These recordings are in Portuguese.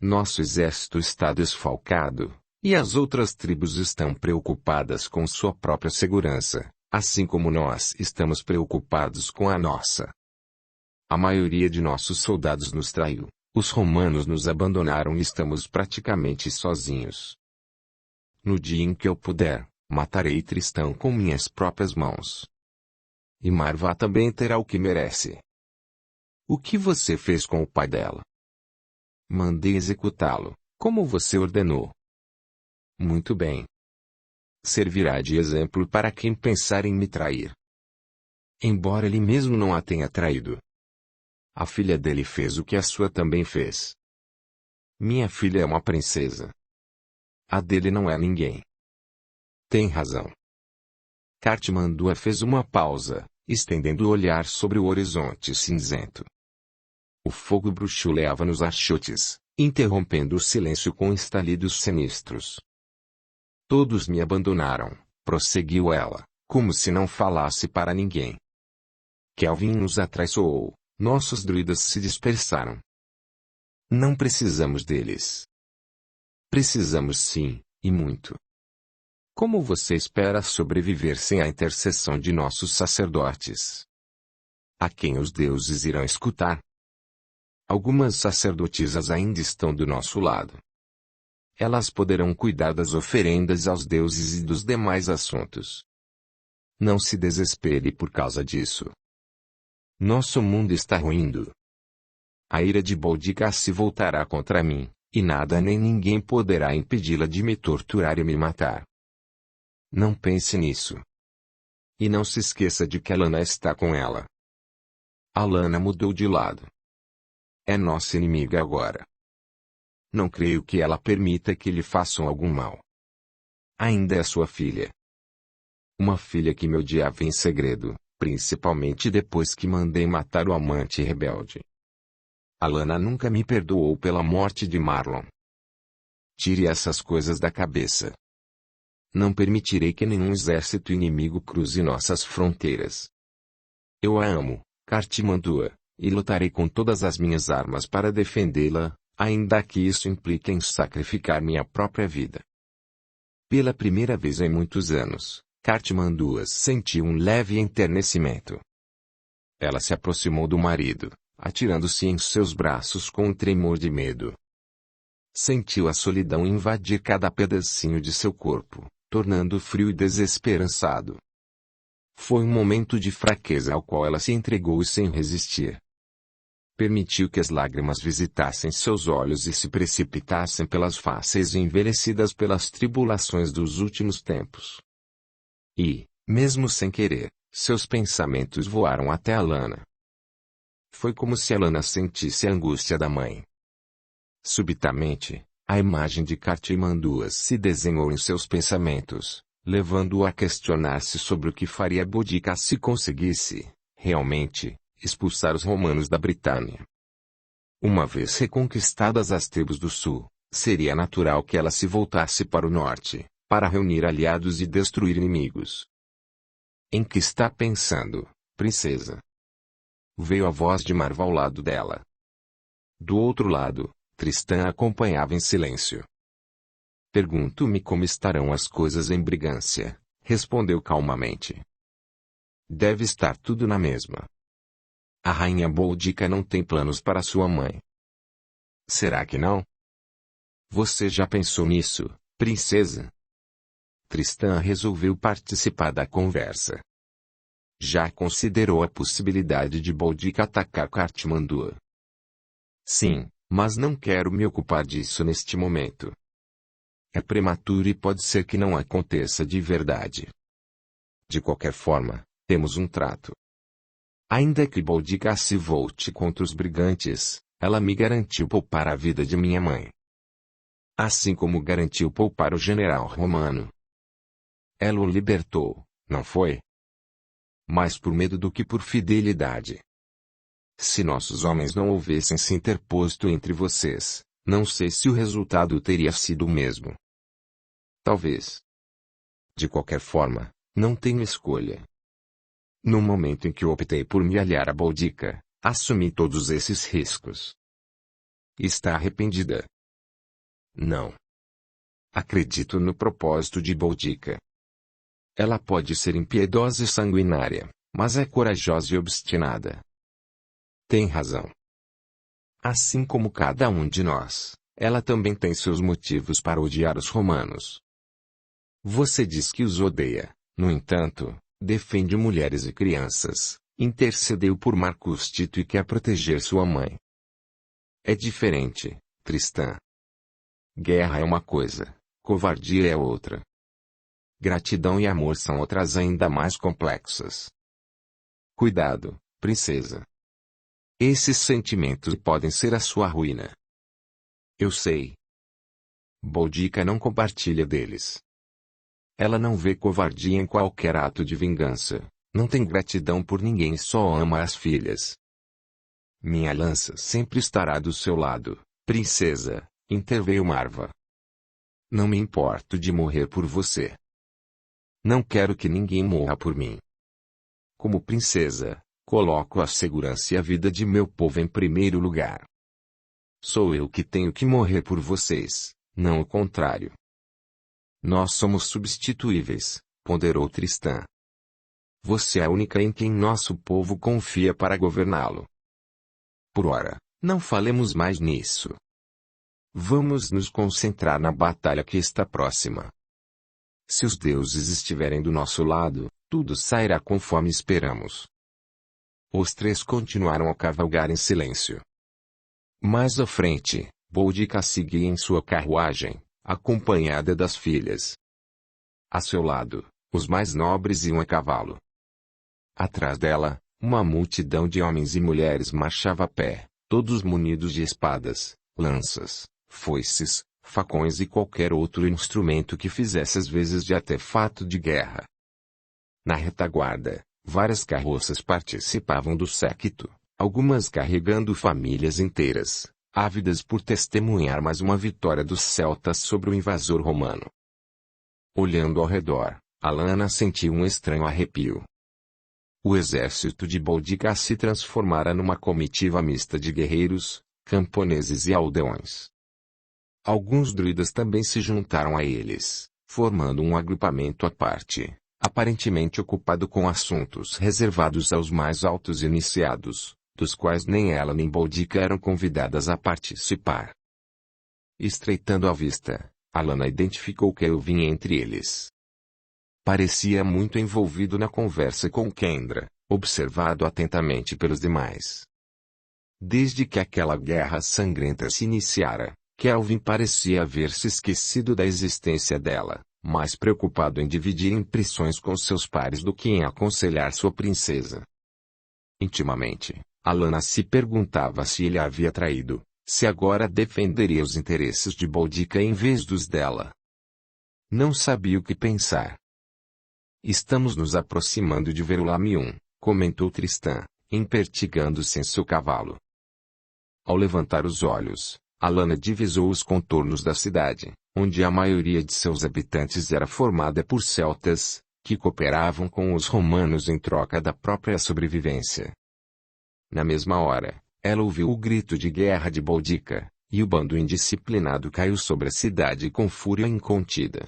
Nosso exército está desfalcado, e as outras tribos estão preocupadas com sua própria segurança, assim como nós estamos preocupados com a nossa. A maioria de nossos soldados nos traiu, os romanos nos abandonaram e estamos praticamente sozinhos. No dia em que eu puder, matarei Tristão com minhas próprias mãos. E Marvá também terá o que merece. O que você fez com o pai dela? Mandei executá-lo, como você ordenou. Muito bem. Servirá de exemplo para quem pensar em me trair. Embora ele mesmo não a tenha traído. A filha dele fez o que a sua também fez. Minha filha é uma princesa. A dele não é ninguém. Tem razão. Cartimandua fez uma pausa, estendendo o olhar sobre o horizonte cinzento. O fogo bruxuleava-nos a chutes, interrompendo o silêncio com estalidos sinistros. Todos me abandonaram, prosseguiu ela, como se não falasse para ninguém. Kelvin nos atraiçoou, nossos druidas se dispersaram. Não precisamos deles. Precisamos sim, e muito. Como você espera sobreviver sem a intercessão de nossos sacerdotes? A quem os deuses irão escutar? Algumas sacerdotisas ainda estão do nosso lado. Elas poderão cuidar das oferendas aos deuses e dos demais assuntos. Não se desespere por causa disso. Nosso mundo está ruindo. A ira de Boudica se voltará contra mim, e nada nem ninguém poderá impedi-la de me torturar e me matar. Não pense nisso. E não se esqueça de que Alana está com ela. Alana mudou de lado. É nossa inimiga agora. Não creio que ela permita que lhe façam algum mal. Ainda é sua filha. Uma filha que me odiava em segredo, principalmente depois que mandei matar o amante rebelde. Alana nunca me perdoou pela morte de Marlon. Tire essas coisas da cabeça. Não permitirei que nenhum exército inimigo cruze nossas fronteiras. Eu a amo, Cartimandua, e lutarei com todas as minhas armas para defendê-la, ainda que isso implique em sacrificar minha própria vida. Pela primeira vez em muitos anos, Cartimandua sentiu um leve enternecimento. Ela se aproximou do marido, atirando-se em seus braços com um tremor de medo. Sentiu a solidão invadir cada pedacinho de seu corpo, tornando-o frio e desesperançado. Foi um momento de fraqueza ao qual ela se entregou sem resistir. Permitiu que as lágrimas visitassem seus olhos e se precipitassem pelas faces envelhecidas pelas tribulações dos últimos tempos. E, mesmo sem querer, seus pensamentos voaram até Alana. Foi como se Alana sentisse a angústia da mãe. Subitamente, a imagem de Cartimandua se desenhou em seus pensamentos, levando-o a questionar-se sobre o que faria Boudica se conseguisse, realmente, expulsar os romanos da Britânia. Uma vez reconquistadas as tribos do sul, seria natural que ela se voltasse para o norte, para reunir aliados e destruir inimigos. Em que está pensando, princesa? Veio a voz de Marva ao lado dela. Do outro lado, Tristã acompanhava em silêncio. Pergunto-me como estarão as coisas em Brigância, respondeu calmamente. Deve estar tudo na mesma. A rainha Boudica não tem planos para sua mãe. Será que não? Você já pensou nisso, princesa? Tristã resolveu participar da conversa. Já considerou a possibilidade de Boudica atacar Cartimandua? Sim, mas não quero me ocupar disso neste momento. É prematuro e pode ser que não aconteça de verdade. De qualquer forma, temos um trato. Ainda que Boudica se volte contra os brigantes, ela me garantiu poupar a vida de minha mãe. Assim como garantiu poupar o general romano. Ela o libertou, não foi? Mais por medo do que por fidelidade. Se nossos homens não houvessem se interposto entre vocês, não sei se o resultado teria sido o mesmo. Talvez. De qualquer forma, não tenho escolha. No momento em que eu optei por me aliar a Boudica, assumi todos esses riscos. Está arrependida? Não. Acredito no propósito de Boudica. Ela pode ser impiedosa e sanguinária, mas é corajosa e obstinada. Tem razão. Assim como cada um de nós, ela também tem seus motivos para odiar os romanos. Você diz que os odeia, no entanto, defende mulheres e crianças, intercedeu por Marcus Tito e quer proteger sua mãe. É diferente, Tristã. Guerra é uma coisa, covardia é outra. Gratidão e amor são outras ainda mais complexas. Cuidado, princesa. Esses sentimentos podem ser a sua ruína. Eu sei. Boudica não compartilha deles. Ela não vê covardia em qualquer ato de vingança, não tem gratidão por ninguém e só ama as filhas. Minha lança sempre estará do seu lado, princesa, interveio Marva. Não me importo de morrer por você. Não quero que ninguém morra por mim. Como princesa, coloco a segurança e a vida de meu povo em primeiro lugar. Sou eu que tenho que morrer por vocês, não o contrário. Nós somos substituíveis, ponderou Tristã. Você é a única em quem nosso povo confia para governá-lo. Por ora, não falemos mais nisso. Vamos nos concentrar na batalha que está próxima. Se os deuses estiverem do nosso lado, tudo sairá conforme esperamos. Os três continuaram a cavalgar em silêncio. Mais à frente, Boudica seguia em sua carruagem, acompanhada das filhas. A seu lado, os mais nobres iam a cavalo. Atrás dela, uma multidão de homens e mulheres marchava a pé, todos munidos de espadas, lanças, foices, facões e qualquer outro instrumento que fizesse as vezes de artefato de guerra. Na retaguarda, várias carroças participavam do séquito, algumas carregando famílias inteiras, ávidas por testemunhar mais uma vitória dos celtas sobre o invasor romano. Olhando ao redor, Alana sentiu um estranho arrepio. O exército de Boudica se transformara numa comitiva mista de guerreiros, camponeses e aldeões. Alguns druidas também se juntaram a eles, formando um agrupamento à parte, aparentemente ocupado com assuntos reservados aos mais altos iniciados, dos quais nem ela nem Boudica eram convidadas a participar. Estreitando a vista, Alana identificou Kelvin entre eles. Parecia muito envolvido na conversa com Kendra, observado atentamente pelos demais. Desde que aquela guerra sangrenta se iniciara, Kelvin parecia haver se esquecido da existência dela, mais preocupado em dividir impressões com seus pares do que em aconselhar sua princesa. Intimamente, Alana se perguntava se ele a havia traído, se agora defenderia os interesses de Boudica em vez dos dela. Não sabia o que pensar. Estamos nos aproximando de Verulamium, comentou Tristã, empertigando-se em seu cavalo. Ao levantar os olhos, Alana divisou os contornos da cidade, onde a maioria de seus habitantes era formada por celtas, que cooperavam com os romanos em troca da própria sobrevivência. Na mesma hora, ela ouviu o grito de guerra de Boudica, e o bando indisciplinado caiu sobre a cidade com fúria incontida.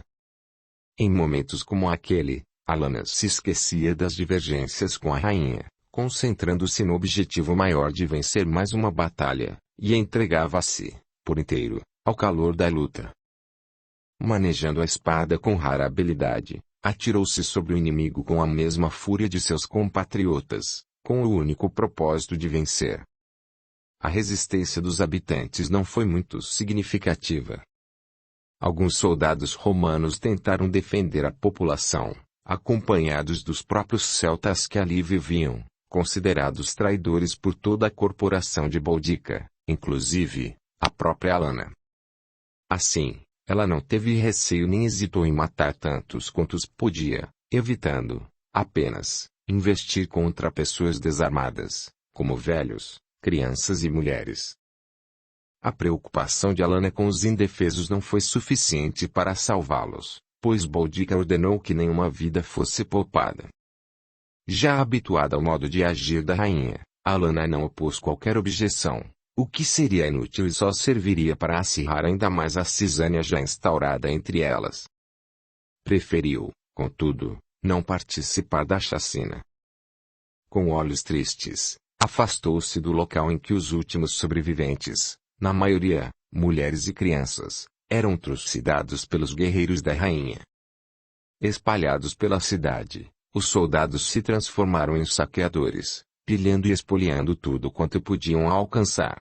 Em momentos como aquele, Alana se esquecia das divergências com a rainha, concentrando-se no objetivo maior de vencer mais uma batalha, e entregava-se, por inteiro, ao calor da luta. Manejando a espada com rara habilidade, atirou-se sobre o inimigo com a mesma fúria de seus compatriotas, com o único propósito de vencer. A resistência dos habitantes não foi muito significativa. Alguns soldados romanos tentaram defender a população, acompanhados dos próprios celtas que ali viviam, considerados traidores por toda a corporação de Boudica, inclusive, a própria Alana. Assim, ela não teve receio nem hesitou em matar tantos quantos podia, evitando, apenas, investir contra pessoas desarmadas, como velhos, crianças e mulheres. A preocupação de Alana com os indefesos não foi suficiente para salvá-los, pois Boudica ordenou que nenhuma vida fosse poupada. Já habituada ao modo de agir da rainha, Alana não opôs qualquer objeção, o que seria inútil e só serviria para acirrar ainda mais a cisânia já instaurada entre elas. Preferiu, contudo, não participar da chacina. Com olhos tristes, afastou-se do local em que os últimos sobreviventes, na maioria, mulheres e crianças, eram trucidados pelos guerreiros da rainha. Espalhados pela cidade, os soldados se transformaram em saqueadores, pilhando e espoliando tudo quanto podiam alcançar.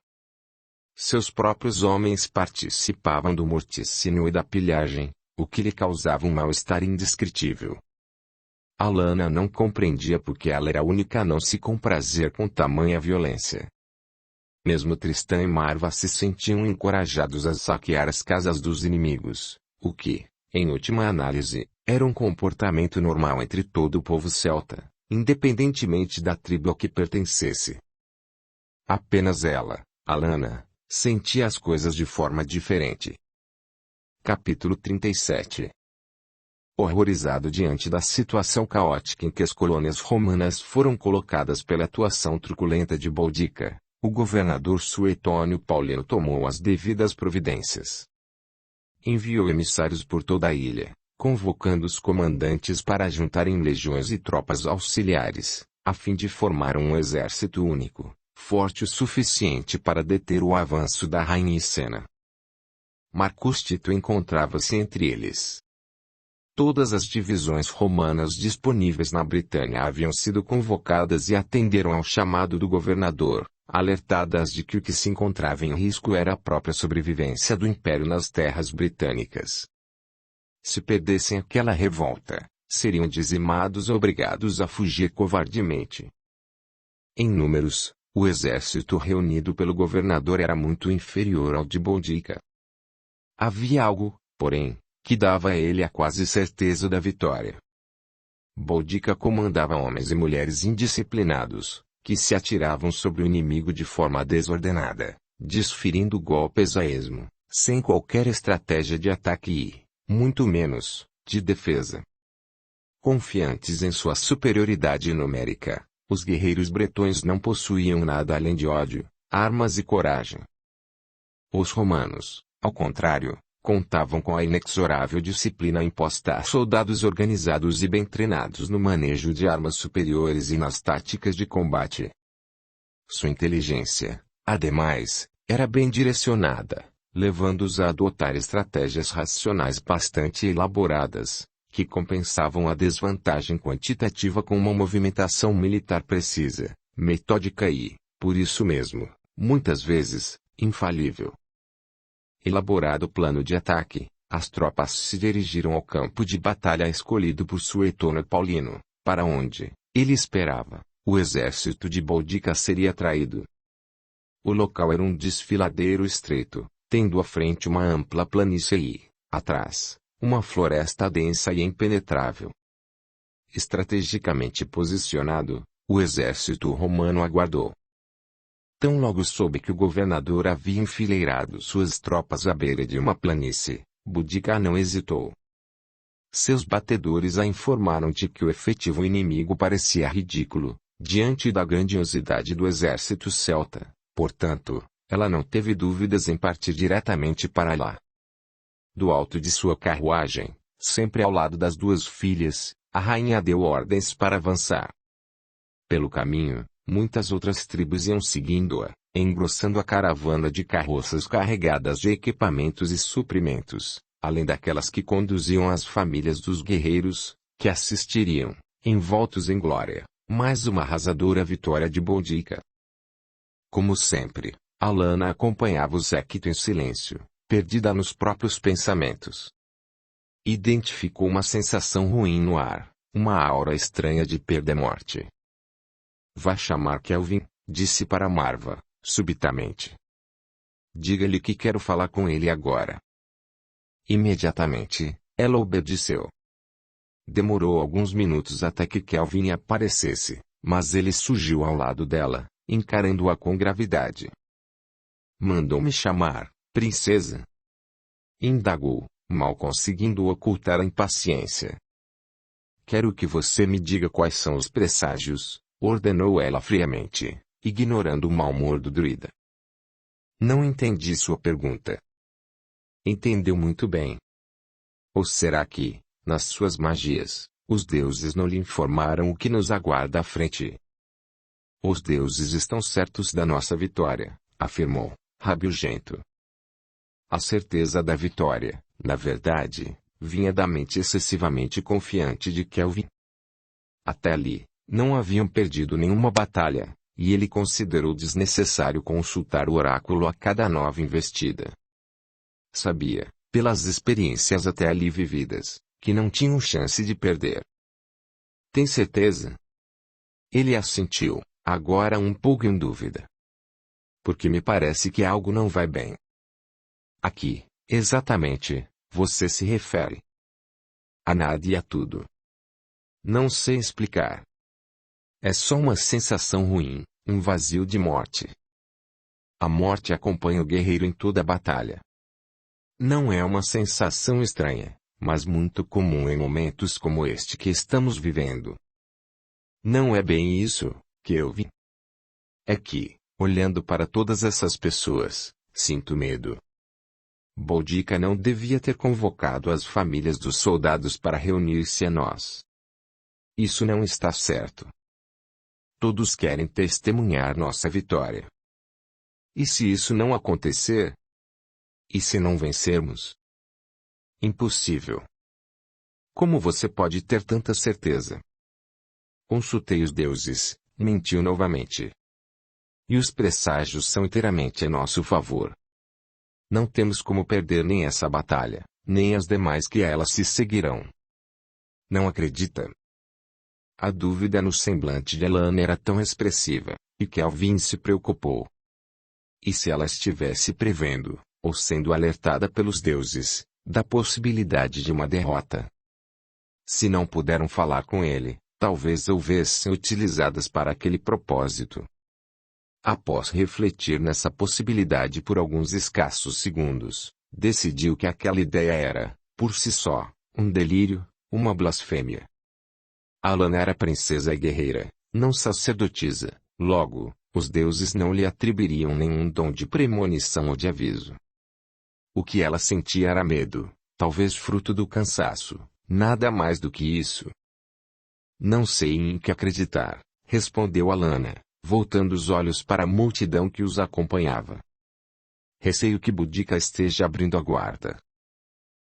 Seus próprios homens participavam do morticínio e da pilhagem, o que lhe causava um mal-estar indescritível. Alanna não compreendia porque ela era a única a não se comprazer com tamanha violência. Mesmo Tristã e Marva se sentiam encorajados a saquear as casas dos inimigos, o que, em última análise, era um comportamento normal entre todo o povo celta, independentemente da tribo a que pertencesse. Apenas ela, Alanna, sentia as coisas de forma diferente. Capítulo 37. Horrorizado diante da situação caótica em que as colônias romanas foram colocadas pela atuação truculenta de Boudica, o governador Suetônio Paulino tomou as devidas providências. Enviou emissários por toda a ilha, convocando os comandantes para juntarem legiões e tropas auxiliares, a fim de formar um exército único, forte o suficiente para deter o avanço da rainha Icena. Marcus Tito encontrava-se entre eles. Todas as divisões romanas disponíveis na Britânia haviam sido convocadas e atenderam ao chamado do governador, alertadas de que o que se encontrava em risco era a própria sobrevivência do império nas terras britânicas. Se perdessem aquela revolta, seriam dizimados ou obrigados a fugir covardemente. Em números, o exército reunido pelo governador era muito inferior ao de Boudica. Havia algo, porém, que dava a ele a quase certeza da vitória. Boudica comandava homens e mulheres indisciplinados, que se atiravam sobre o inimigo de forma desordenada, desferindo golpes a esmo, sem qualquer estratégia de ataque e, muito menos, de defesa. Confiantes em sua superioridade numérica, os guerreiros bretões não possuíam nada além de ódio, armas e coragem. Os romanos, ao contrário, contavam com a inexorável disciplina imposta a soldados organizados e bem treinados no manejo de armas superiores e nas táticas de combate. Sua inteligência, ademais, era bem direcionada, levando-os a adotar estratégias racionais bastante elaboradas, que compensavam a desvantagem quantitativa com uma movimentação militar precisa, metódica e, por isso mesmo, muitas vezes, infalível. Elaborado o plano de ataque, as tropas se dirigiram ao campo de batalha escolhido por Suetônio Paulino, para onde, ele esperava, o exército de Boudica seria atraído. O local era um desfiladeiro estreito, tendo à frente uma ampla planície e, atrás, uma floresta densa e impenetrável. Estrategicamente posicionado, o exército romano aguardou. Tão logo soube que o governador havia enfileirado suas tropas à beira de uma planície, Boudica não hesitou. Seus batedores a informaram de que o efetivo inimigo parecia ridículo, diante da grandiosidade do exército celta, portanto, ela não teve dúvidas em partir diretamente para lá. Do alto de sua carruagem, sempre ao lado das duas filhas, a rainha deu ordens para avançar. Pelo caminho, muitas outras tribos iam seguindo-a, engrossando a caravana de carroças carregadas de equipamentos e suprimentos, além daquelas que conduziam as famílias dos guerreiros, que assistiriam, envoltos em glória, mais uma arrasadora vitória de Boudica. Como sempre, Alanna acompanhava o séquito em silêncio, perdida nos próprios pensamentos. Identificou uma sensação ruim no ar, uma aura estranha de perda e morte. Vá chamar Kelvin, disse para Marva, subitamente. Diga-lhe que quero falar com ele agora. Imediatamente, ela obedeceu. Demorou alguns minutos até que Kelvin aparecesse, mas ele surgiu ao lado dela, encarando-a com gravidade. Mandou-me chamar, princesa? Indagou, mal conseguindo ocultar a impaciência. Quero que você me diga quais são os presságios, ordenou ela friamente, ignorando o mau humor do druida. Não entendi sua pergunta. Entendeu muito bem. Ou será que, nas suas magias, os deuses não lhe informaram o que nos aguarda à frente? Os deuses estão certos da nossa vitória, afirmou, rabugento. A certeza da vitória, na verdade, vinha da mente excessivamente confiante de Kelvin. Até ali, não haviam perdido nenhuma batalha, e ele considerou desnecessário consultar o oráculo a cada nova investida. Sabia, pelas experiências até ali vividas, que não tinham chance de perder. Tem certeza? Ele assentiu, agora um pouco em dúvida. Porque me parece que algo não vai bem. Aqui, exatamente, você se refere. A nada e a tudo. Não sei explicar. É só uma sensação ruim, um vazio de morte. A morte acompanha o guerreiro em toda a batalha. Não é uma sensação estranha, mas muito comum em momentos como este que estamos vivendo. Não é bem isso, Kelvin. É que, olhando para todas essas pessoas, sinto medo. Boudica não devia ter convocado as famílias dos soldados para reunir-se a nós. Isso não está certo. Todos querem testemunhar nossa vitória. E se isso não acontecer? E se não vencermos? Impossível. Como você pode ter tanta certeza? Consultei os deuses, mentiu novamente. E os presságios são inteiramente em nosso favor. Não temos como perder nem essa batalha, nem as demais que a ela se seguirão. Não acredita? A dúvida no semblante de Alana era tão expressiva, e Kelvin se preocupou. E se ela estivesse prevendo, ou sendo alertada pelos deuses, da possibilidade de uma derrota? Se não puderam falar com ele, talvez houvessem utilizadas para aquele propósito. Após refletir nessa possibilidade por alguns escassos segundos, decidiu que aquela ideia era, por si só, um delírio, uma blasfêmia. Alana era princesa e guerreira, não sacerdotisa, logo, os deuses não lhe atribuiriam nenhum dom de premonição ou de aviso. O que ela sentia era medo, talvez fruto do cansaço, nada mais do que isso. Não sei em que acreditar, respondeu Alana, voltando os olhos para a multidão que os acompanhava. Receio que Boudica esteja abrindo a guarda.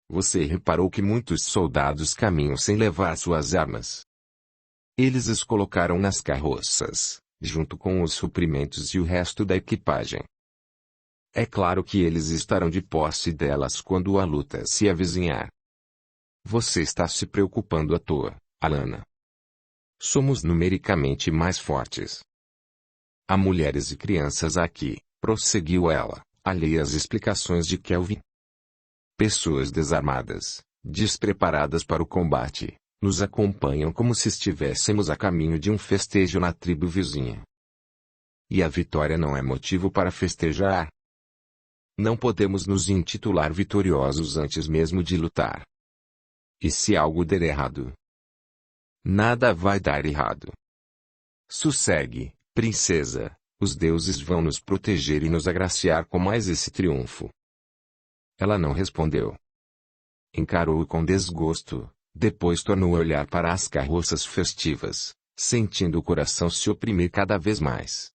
Você reparou que muitos soldados caminham sem levar suas armas. Eles as colocaram nas carroças, junto com os suprimentos e o resto da equipagem. É claro que eles estarão de posse delas quando a luta se avizinhar. Você está se preocupando à toa, Alana. Somos numericamente mais fortes. Há mulheres e crianças aqui, prosseguiu ela, alheia às explicações de Kelvin. Pessoas desarmadas, despreparadas para o combate, nos acompanham como se estivéssemos a caminho de um festejo na tribo vizinha. E a vitória não é motivo para festejar? Não podemos nos intitular vitoriosos antes mesmo de lutar. E se algo der errado? Nada vai dar errado. Sossegue, princesa, os deuses vão nos proteger e nos agraciar com mais esse triunfo. Ela não respondeu. Encarou-o com desgosto, depois tornou a olhar para as carroças festivas, sentindo o coração se oprimir cada vez mais.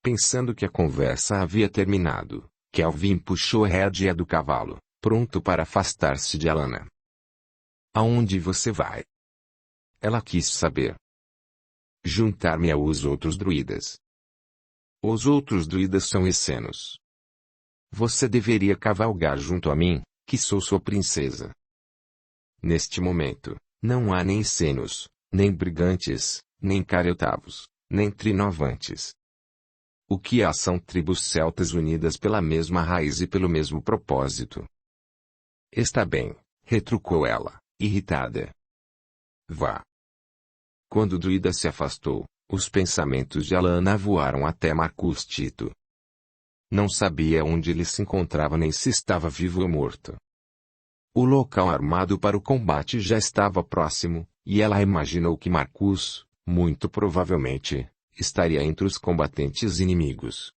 Pensando que a conversa havia terminado, Kelvin puxou a rédea do cavalo, pronto para afastar-se de Alana. Aonde você vai? Ela quis saber. Juntar-me aos outros druidas. Os outros druidas são essenos. Você deveria cavalgar junto a mim, que sou sua princesa. Neste momento, não há nem essenos, nem brigantes, nem cariotavos, nem trinovantes. O que há são tribos celtas unidas pela mesma raiz e pelo mesmo propósito. Está bem, retrucou ela, irritada. Vá. Quando o druida se afastou, os pensamentos de Alana voaram até Marcus Tito. Não sabia onde ele se encontrava nem se estava vivo ou morto. O local armado para o combate já estava próximo, e ela imaginou que Marcus, muito provavelmente, estaria entre os combatentes inimigos.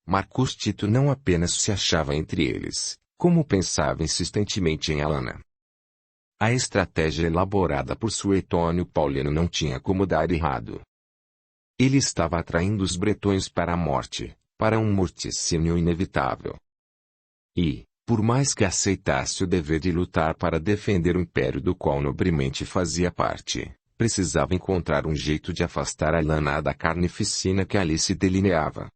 Marcus Tito não apenas se achava entre eles, como pensava insistentemente em Alana. A estratégia elaborada por Suetônio Paulino não tinha como dar errado. Ele estava atraindo os bretões para a morte, para um morticínio inevitável. E, por mais que aceitasse o dever de lutar para defender o império do qual nobremente fazia parte, precisava encontrar um jeito de afastar Alana da carnificina que ali se delineava.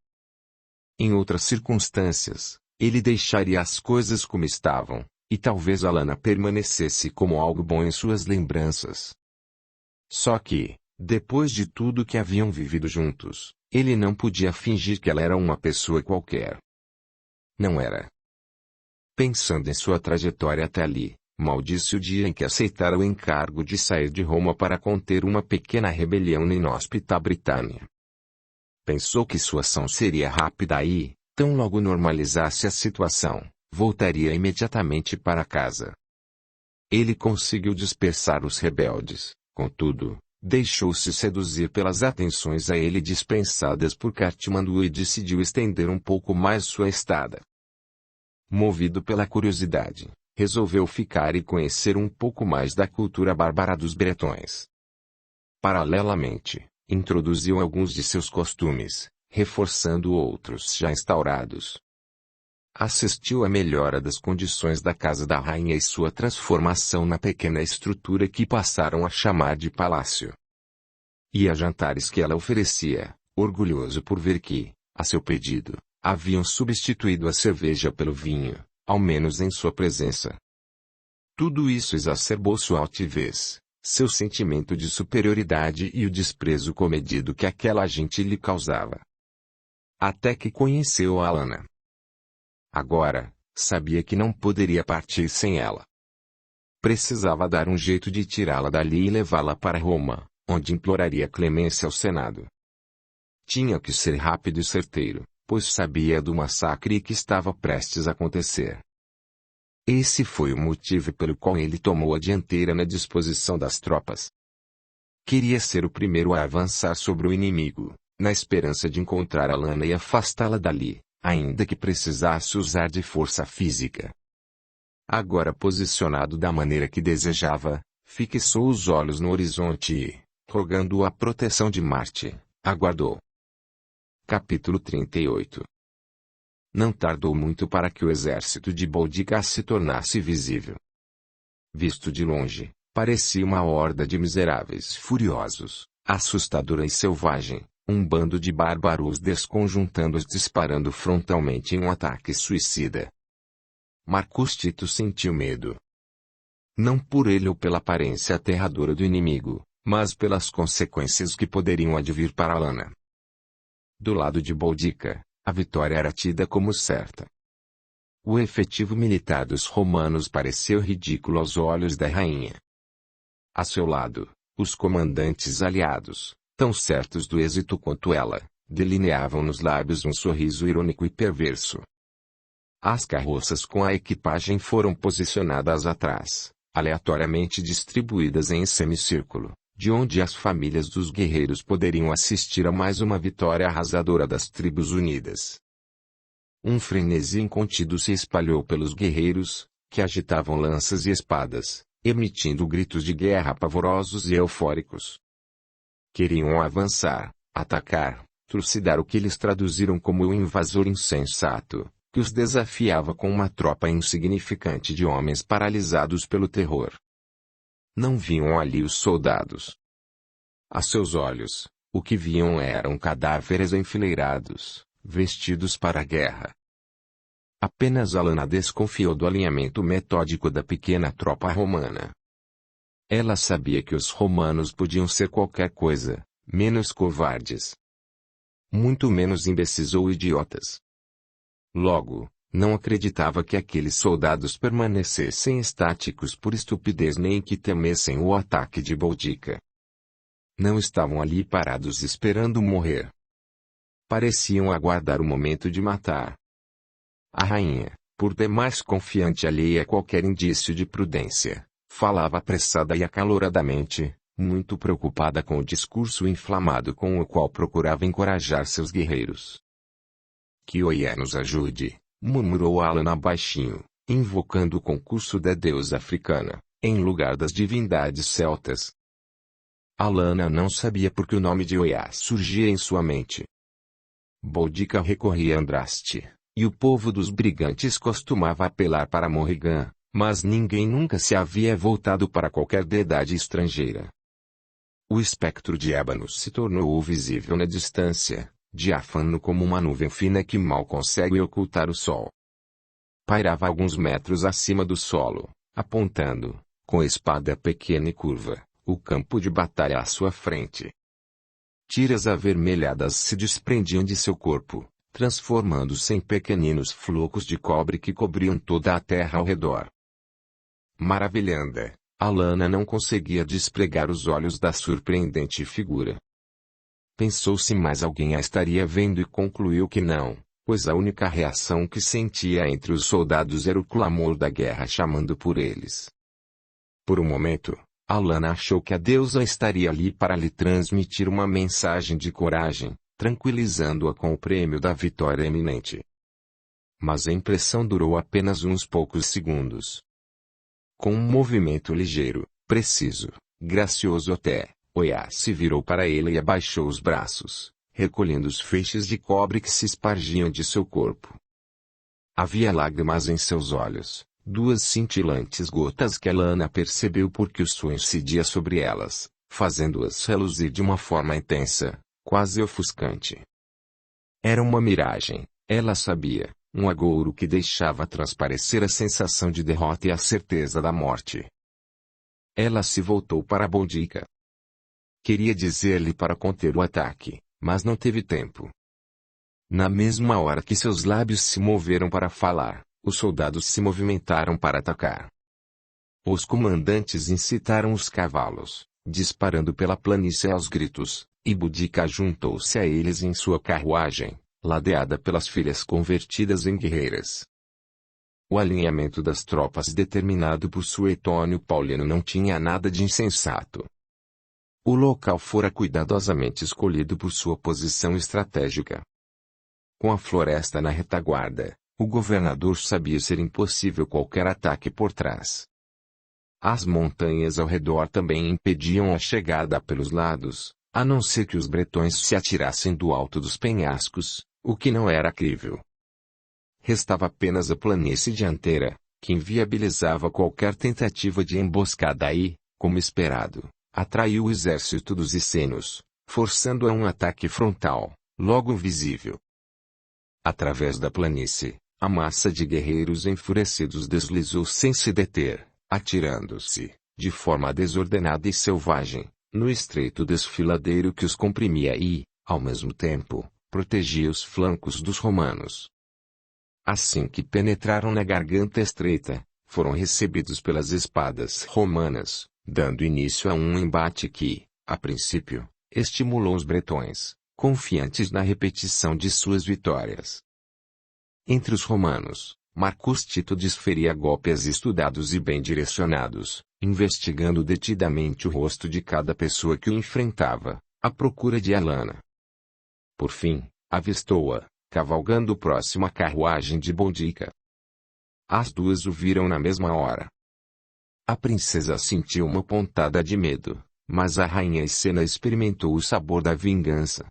Em outras circunstâncias, ele deixaria as coisas como estavam, e talvez Alana permanecesse como algo bom em suas lembranças. Só que, depois de tudo que haviam vivido juntos, ele não podia fingir que ela era uma pessoa qualquer. Não era. Pensando em sua trajetória até ali, maldisse o dia em que aceitara o encargo de sair de Roma para conter uma pequena rebelião na inóspita Britânia. Pensou que sua ação seria rápida e, tão logo normalizasse a situação, voltaria imediatamente para casa. Ele conseguiu dispersar os rebeldes, contudo, deixou-se seduzir pelas atenções a ele dispensadas por Cartimandua e decidiu estender um pouco mais sua estada. Movido pela curiosidade, resolveu ficar e conhecer um pouco mais da cultura bárbara dos bretões. Paralelamente, introduziu alguns de seus costumes, reforçando outros já instaurados. Assistiu à melhora das condições da casa da rainha e sua transformação na pequena estrutura que passaram a chamar de palácio. E a jantares que ela oferecia, orgulhoso por ver que, a seu pedido, haviam substituído a cerveja pelo vinho, ao menos em sua presença. Tudo isso exacerbou sua altivez, seu sentimento de superioridade e o desprezo comedido que aquela gente lhe causava. Até que conheceu a Alana. Agora, sabia que não poderia partir sem ela. Precisava dar um jeito de tirá-la dali e levá-la para Roma, onde imploraria clemência ao Senado. Tinha que ser rápido e certeiro, pois sabia do massacre que estava prestes a acontecer. Esse foi o motivo pelo qual ele tomou a dianteira na disposição das tropas. Queria ser o primeiro a avançar sobre o inimigo, na esperança de encontrar Alana e afastá-la dali, ainda que precisasse usar de força física. Agora posicionado da maneira que desejava, fixou os olhos no horizonte e, rogando a proteção de Marte, aguardou. Capítulo 38. Não tardou muito para que o exército de Boudica se tornasse visível. Visto de longe, parecia uma horda de miseráveis furiosos, assustadora e selvagem, um bando de bárbaros desconjuntados disparando frontalmente em um ataque suicida. Marcus Tito sentiu medo. Não por ele ou pela aparência aterradora do inimigo, mas pelas consequências que poderiam advir para Alana. Do lado de Boudica, a vitória era tida como certa. O efetivo militar dos romanos pareceu ridículo aos olhos da rainha. A seu lado, os comandantes aliados, tão certos do êxito quanto ela, delineavam nos lábios um sorriso irônico e perverso. As carroças com a equipagem foram posicionadas atrás, aleatoriamente distribuídas em semicírculo, de onde as famílias dos guerreiros poderiam assistir a mais uma vitória arrasadora das tribos unidas. Um frenesi incontido se espalhou pelos guerreiros, que agitavam lanças e espadas, emitindo gritos de guerra pavorosos e eufóricos. Queriam avançar, atacar, trucidar o que eles traduziram como o invasor insensato, que os desafiava com uma tropa insignificante de homens paralisados pelo terror. Não viam ali os soldados. A seus olhos, o que viam eram cadáveres enfileirados, vestidos para a guerra. Apenas Alana desconfiou do alinhamento metódico da pequena tropa romana. Ela sabia que os romanos podiam ser qualquer coisa, menos covardes. Muito menos imbecis ou idiotas. Logo, não acreditava que aqueles soldados permanecessem estáticos por estupidez nem que temessem o ataque de Boudica. Não estavam ali parados esperando morrer. Pareciam aguardar o momento de matar. A rainha, por demais confiante alheia a qualquer indício de prudência, falava apressada e acaloradamente, muito preocupada com o discurso inflamado com o qual procurava encorajar seus guerreiros. Que Oiá nos ajude, murmurou Alana baixinho, invocando o concurso da deusa africana, em lugar das divindades celtas. Alana não sabia por que o nome de Oiá surgia em sua mente. Boudica recorria a Andraste, e o povo dos brigantes costumava apelar para Morrigan, mas ninguém nunca se havia voltado para qualquer deidade estrangeira. O espectro de Ébanos se tornou visível na distância, diáfano como uma nuvem fina que mal consegue ocultar o sol. Pairava alguns metros acima do solo, apontando, com a espada pequena e curva, o campo de batalha à sua frente. Tiras avermelhadas se desprendiam de seu corpo, transformando-se em pequeninos flocos de cobre que cobriam toda a terra ao redor. Maravilhada, Alana não conseguia despregar os olhos da surpreendente figura. Pensou se mais alguém a estaria vendo e concluiu que não, pois a única reação que sentia entre os soldados era o clamor da guerra chamando por eles. Por um momento, Alana achou que a deusa estaria ali para lhe transmitir uma mensagem de coragem, tranquilizando-a com o prêmio da vitória iminente. Mas a impressão durou apenas uns poucos segundos. Com um movimento ligeiro, preciso, gracioso até, Oiá se virou para ele e abaixou os braços, recolhendo os feixes de cobre que se espargiam de seu corpo. Havia lágrimas em seus olhos, duas cintilantes gotas que Alana percebeu porque o sol incidia sobre elas, fazendo-as reluzir de uma forma intensa, quase ofuscante. Era uma miragem, ela sabia, um agouro que deixava transparecer a sensação de derrota e a certeza da morte. Ela se voltou para Boudica. Queria dizer-lhe para conter o ataque, mas não teve tempo. Na mesma hora que seus lábios se moveram para falar, os soldados se movimentaram para atacar. Os comandantes incitaram os cavalos, disparando pela planície aos gritos, e Boudica juntou-se a eles em sua carruagem, ladeada pelas filhas convertidas em guerreiras. O alinhamento das tropas determinado por Suetônio Paulino não tinha nada de insensato. O local fora cuidadosamente escolhido por sua posição estratégica. Com a floresta na retaguarda, o governador sabia ser impossível qualquer ataque por trás. As montanhas ao redor também impediam a chegada pelos lados, a não ser que os bretões se atirassem do alto dos penhascos, o que não era crível. Restava apenas a planície dianteira, que inviabilizava qualquer tentativa de emboscada e, como esperado, atraiu o exército dos essênios, forçando a um ataque frontal, logo visível. Através da planície, a massa de guerreiros enfurecidos deslizou sem se deter, atirando-se, de forma desordenada e selvagem, no estreito desfiladeiro que os comprimia e, ao mesmo tempo, protegia os flancos dos romanos. Assim que penetraram na garganta estreita, foram recebidos pelas espadas romanas, dando início a um embate que, a princípio, estimulou os bretões, confiantes na repetição de suas vitórias. Entre os romanos, Marcus Tito desferia golpes estudados e bem direcionados, investigando detidamente o rosto de cada pessoa que o enfrentava, à procura de Alana. Por fim, avistou-a, cavalgando próximo à carruagem de Boudica. As duas o viram na mesma hora. A princesa sentiu uma pontada de medo, mas a rainha Escena experimentou o sabor da vingança.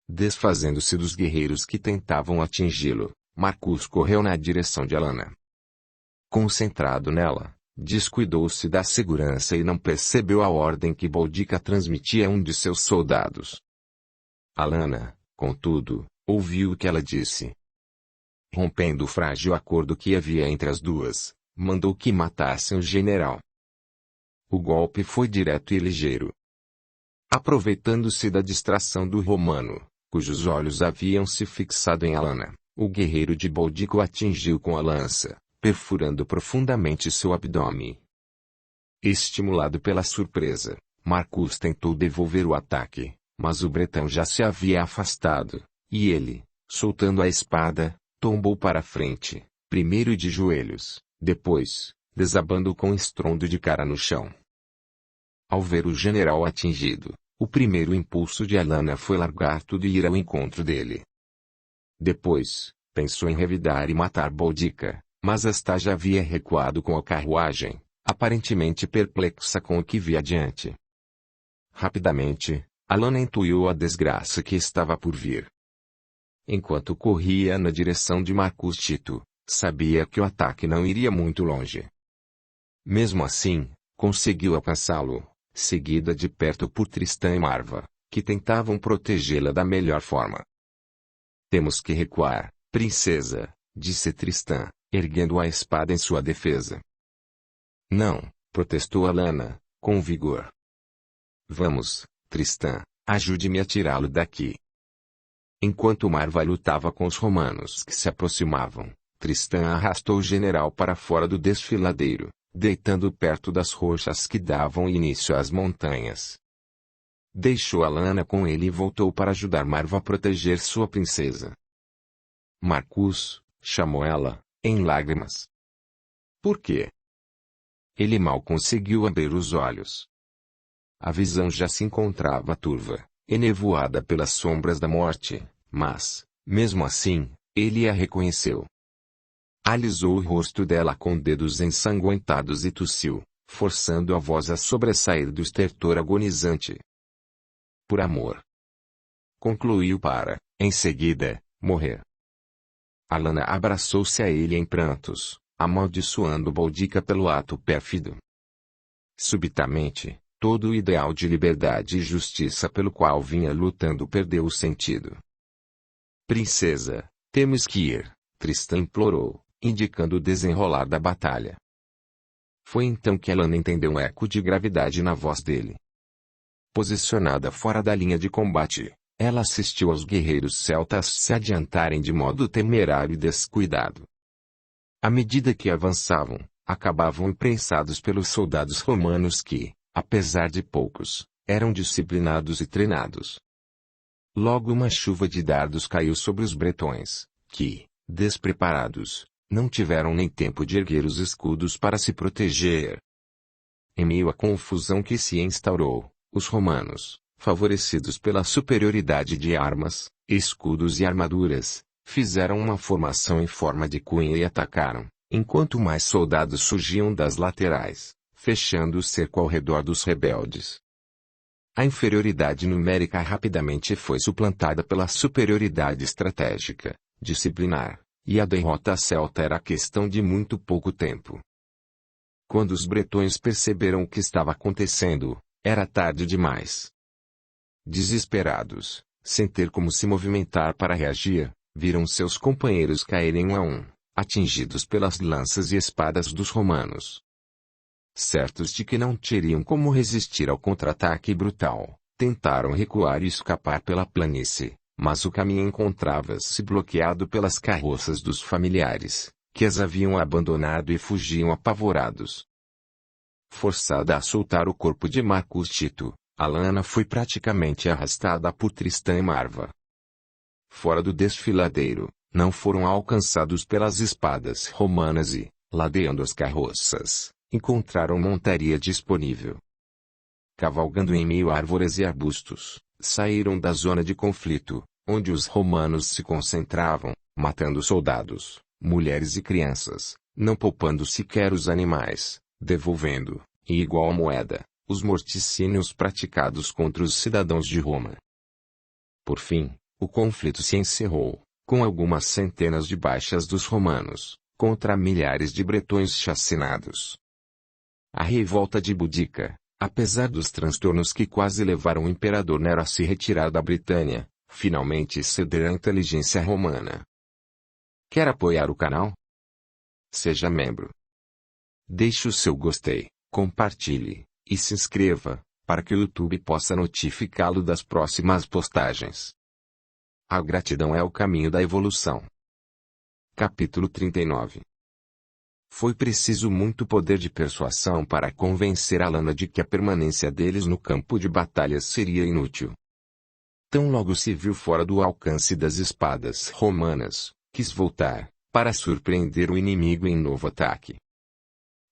Desfazendo-se dos guerreiros que tentavam atingi-lo, Marcus correu na direção de Alana. Concentrado nela, descuidou-se da segurança e não percebeu a ordem que Boudica transmitia a um de seus soldados. Alana, contudo, ouviu o que ela disse. Rompendo o frágil acordo que havia entre as duas, mandou que matassem o general. O golpe foi direto e ligeiro. Aproveitando-se da distração do romano, cujos olhos haviam se fixado em Alana, o guerreiro de Boudica o atingiu com a lança, perfurando profundamente seu abdômen. Estimulado pela surpresa, Marcus tentou devolver o ataque, mas o bretão já se havia afastado, e ele, soltando a espada, tombou para frente, primeiro de joelhos, depois, desabando com estrondo de cara no chão. Ao ver o general atingido, o primeiro impulso de Alana foi largar tudo e ir ao encontro dele. Depois, pensou em revidar e matar Boudica, mas esta já havia recuado com a carruagem, aparentemente perplexa com o que via adiante. Rapidamente, Alana intuiu a desgraça que estava por vir. Enquanto corria na direção de Marcus Tito, sabia que o ataque não iria muito longe. Mesmo assim, conseguiu alcançá-lo, seguida de perto por Tristan e Marva, que tentavam protegê-la da melhor forma. Temos que recuar, princesa, disse Tristan, erguendo a espada em sua defesa. Não, protestou Alana, com vigor. Vamos, Tristan, ajude-me a tirá-lo daqui. Enquanto Marva lutava com os romanos que se aproximavam, Tristan arrastou o general para fora do desfiladeiro, deitando perto das rochas que davam início às montanhas. Deixou Alana com ele e voltou para ajudar Marva a proteger sua princesa. Marcus, chamou ela, em lágrimas. Por quê? Ele mal conseguiu abrir os olhos. A visão já se encontrava turva, enevoada pelas sombras da morte, mas, mesmo assim, ele a reconheceu. Alisou o rosto dela com dedos ensanguentados e tossiu, forçando a voz a sobressair do estertor agonizante. Por amor. Concluiu para, em seguida, morrer. Alana abraçou-se a ele em prantos, amaldiçoando Boudica pelo ato pérfido. Subitamente, todo o ideal de liberdade e justiça pelo qual vinha lutando perdeu o sentido. Princesa, temos que ir, Tristan implorou, indicando o desenrolar da batalha. Foi então que Alana entendeu um eco de gravidade na voz dele. Posicionada fora da linha de combate, ela assistiu aos guerreiros celtas se adiantarem de modo temerário e descuidado. À medida que avançavam, acabavam imprensados pelos soldados romanos que, apesar de poucos, eram disciplinados e treinados. Logo uma chuva de dardos caiu sobre os bretões, que, despreparados, não tiveram nem tempo de erguer os escudos para se proteger. Em meio à confusão que se instaurou, os romanos, favorecidos pela superioridade de armas, escudos e armaduras, fizeram uma formação em forma de cunha e atacaram, enquanto mais soldados surgiam das laterais, fechando o cerco ao redor dos rebeldes. A inferioridade numérica rapidamente foi suplantada pela superioridade estratégica, disciplinar, e a derrota celta era questão de muito pouco tempo. Quando os bretões perceberam o que estava acontecendo, era tarde demais. Desesperados, sem ter como se movimentar para reagir, viram seus companheiros caírem um a um, atingidos pelas lanças e espadas dos romanos. Certos de que não teriam como resistir ao contra-ataque brutal, tentaram recuar e escapar pela planície, mas o caminho encontrava-se bloqueado pelas carroças dos familiares, que as haviam abandonado e fugiam apavorados. Forçada a soltar o corpo de Marcus Tito, Alana foi praticamente arrastada por Tristan e Marva. Fora do desfiladeiro, não foram alcançados pelas espadas romanas e, ladeando as carroças, encontraram montaria disponível. Cavalgando em meio a árvores e arbustos, saíram da zona de conflito, onde os romanos se concentravam, matando soldados, mulheres e crianças, não poupando sequer os animais, devolvendo, em igual moeda, os morticínios praticados contra os cidadãos de Roma. Por fim, o conflito se encerrou, com algumas centenas de baixas dos romanos, contra milhares de bretões chacinados. A revolta de Boudica, apesar dos transtornos que quase levaram o imperador Nero a se retirar da Britânia, finalmente ceder à inteligência romana. Quer apoiar o canal? Seja membro. Deixe o seu gostei, compartilhe, e se inscreva, para que o YouTube possa notificá-lo das próximas postagens. A gratidão é o caminho da evolução. Capítulo 39. Foi preciso muito poder de persuasão para convencer Alana de que a permanência deles no campo de batalha seria inútil. Tão logo se viu fora do alcance das espadas romanas, quis voltar, para surpreender o inimigo em novo ataque.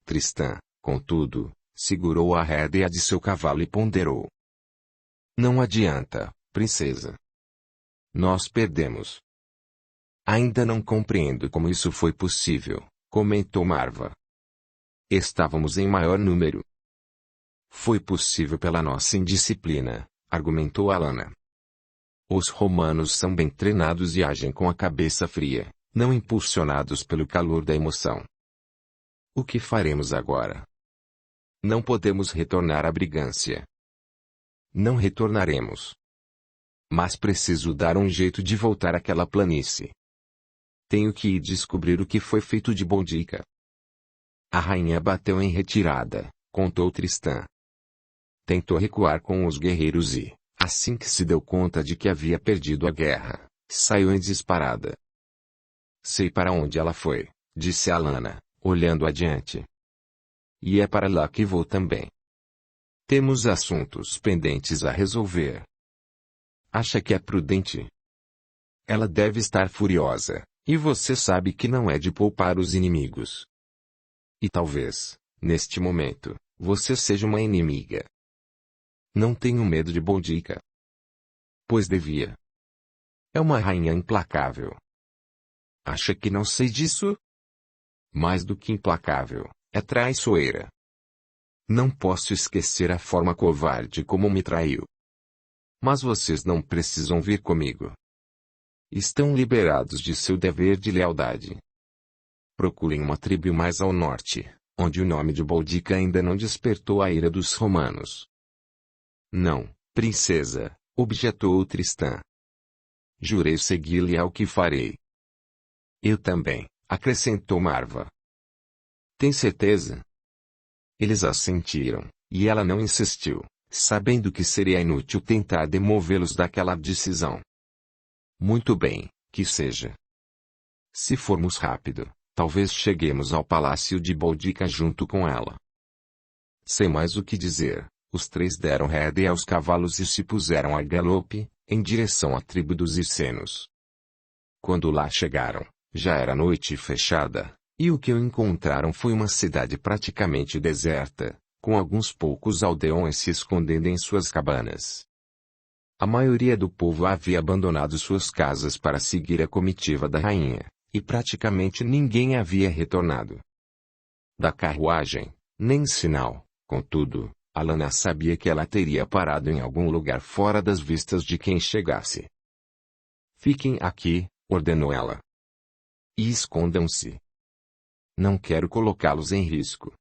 Tristan, contudo, segurou a rédea de seu cavalo e ponderou. Não adianta, princesa. Nós perdemos. Ainda não compreendo como isso foi possível, comentou Marva. Estávamos em maior número. Foi possível pela nossa indisciplina, argumentou Alanna. Os romanos são bem treinados e agem com a cabeça fria, não impulsionados pelo calor da emoção. O que faremos agora? Não podemos retornar à Brigância. Não retornaremos. Mas preciso dar um jeito de voltar àquela planície. Tenho que ir descobrir o que foi feito de Boudica. A rainha bateu em retirada, contou Tristan. Tentou recuar com os guerreiros e, assim que se deu conta de que havia perdido a guerra, saiu em disparada. Sei para onde ela foi, disse Alanna, olhando adiante. E é para lá que vou também. Temos assuntos pendentes a resolver. Acha que é prudente? Ela deve estar furiosa, e você sabe que não é de poupar os inimigos. E talvez, neste momento, você seja uma inimiga. Não tenho medo de Boudica. Pois devia. É uma rainha implacável. Acha que não sei disso? Mais do que implacável, é traiçoeira. Não posso esquecer a forma covarde como me traiu. Mas vocês não precisam vir comigo. Estão liberados de seu dever de lealdade. Procurem uma tribo mais ao norte, onde o nome de Boudica ainda não despertou a ira dos romanos. Não, princesa, objetou Tristan. Jurei seguir-lhe ao que farei. Eu também, acrescentou Marva. Tem certeza? Eles assentiram, e ela não insistiu, sabendo que seria inútil tentar demovê-los daquela decisão. Muito bem, que seja. Se formos rápido, talvez cheguemos ao palácio de Boudica junto com ela. Sem mais o que dizer, os três deram rédea aos cavalos e se puseram a galope, em direção à tribo dos Icenos. Quando lá chegaram, já era noite fechada, e o que encontraram foi uma cidade praticamente deserta, com alguns poucos aldeões se escondendo em suas cabanas. A maioria do povo havia abandonado suas casas para seguir a comitiva da rainha, e praticamente ninguém havia retornado. Da carruagem, nem sinal, contudo, Alanna sabia que ela teria parado em algum lugar fora das vistas de quem chegasse. Fiquem aqui, ordenou ela. E escondam-se. Não quero colocá-los em risco.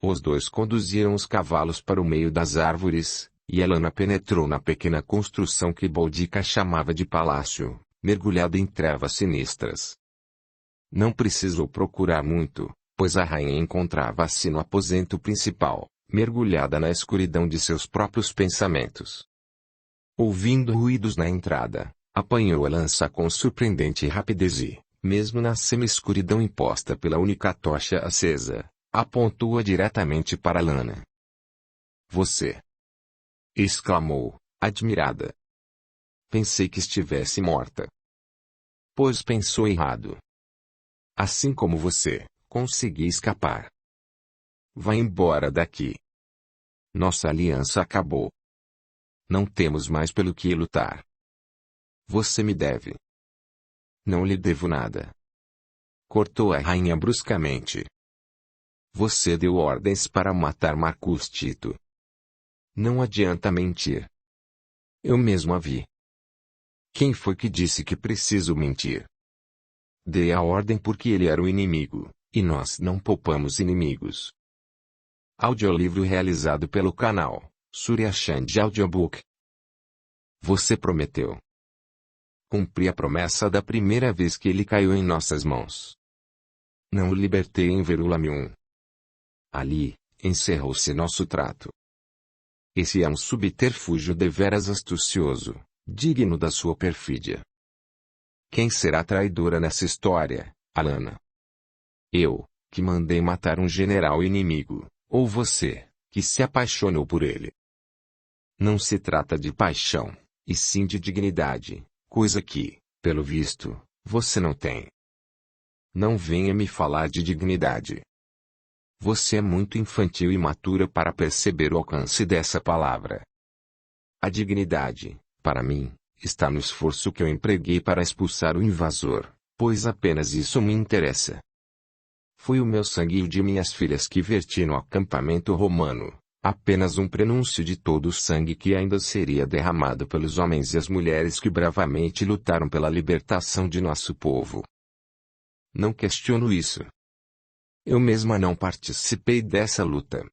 Os dois conduziram os cavalos para o meio das árvores, e Alanna penetrou na pequena construção que Boudica chamava de palácio, mergulhada em trevas sinistras. Não precisou procurar muito, pois a rainha encontrava-se no aposento principal, mergulhada na escuridão de seus próprios pensamentos. Ouvindo ruídos na entrada, apanhou a lança com surpreendente rapidez e, mesmo na semi-escuridão imposta pela única tocha acesa, apontou-a diretamente para Alanna. Você! Exclamou, admirada. Pensei que estivesse morta. Pois pensou errado. Assim como você, consegui escapar. Vá embora daqui. Nossa aliança acabou. Não temos mais pelo que lutar. Você me deve. Não lhe devo nada. Cortou a rainha bruscamente. Você deu ordens para matar Marcus Tito. Não adianta mentir. Eu mesmo a vi. Quem foi que disse que preciso mentir? Dei a ordem porque ele era o inimigo, e nós não poupamos inimigos. Audiolivro realizado pelo canal Surya Chand Audiobook. Você prometeu. Cumpri a promessa da primeira vez que ele caiu em nossas mãos. Não o libertei em Verulamium. Ali, encerrou-se nosso trato. Esse é um subterfúgio deveras astucioso, digno da sua perfídia. Quem será traidora nessa história, Alanna? Eu, que mandei matar um general inimigo, ou você, que se apaixonou por ele? Não se trata de paixão, e sim de dignidade, coisa que, pelo visto, você não tem. Não venha me falar de dignidade. Você é muito infantil e imatura para perceber o alcance dessa palavra. A dignidade, para mim, está no esforço que eu empreguei para expulsar o invasor, pois apenas isso me interessa. Foi o meu sangue e o de minhas filhas que verti no acampamento romano, apenas um prenúncio de todo o sangue que ainda seria derramado pelos homens e as mulheres que bravamente lutaram pela libertação de nosso povo. Não questiono isso. Eu mesma não participei dessa luta.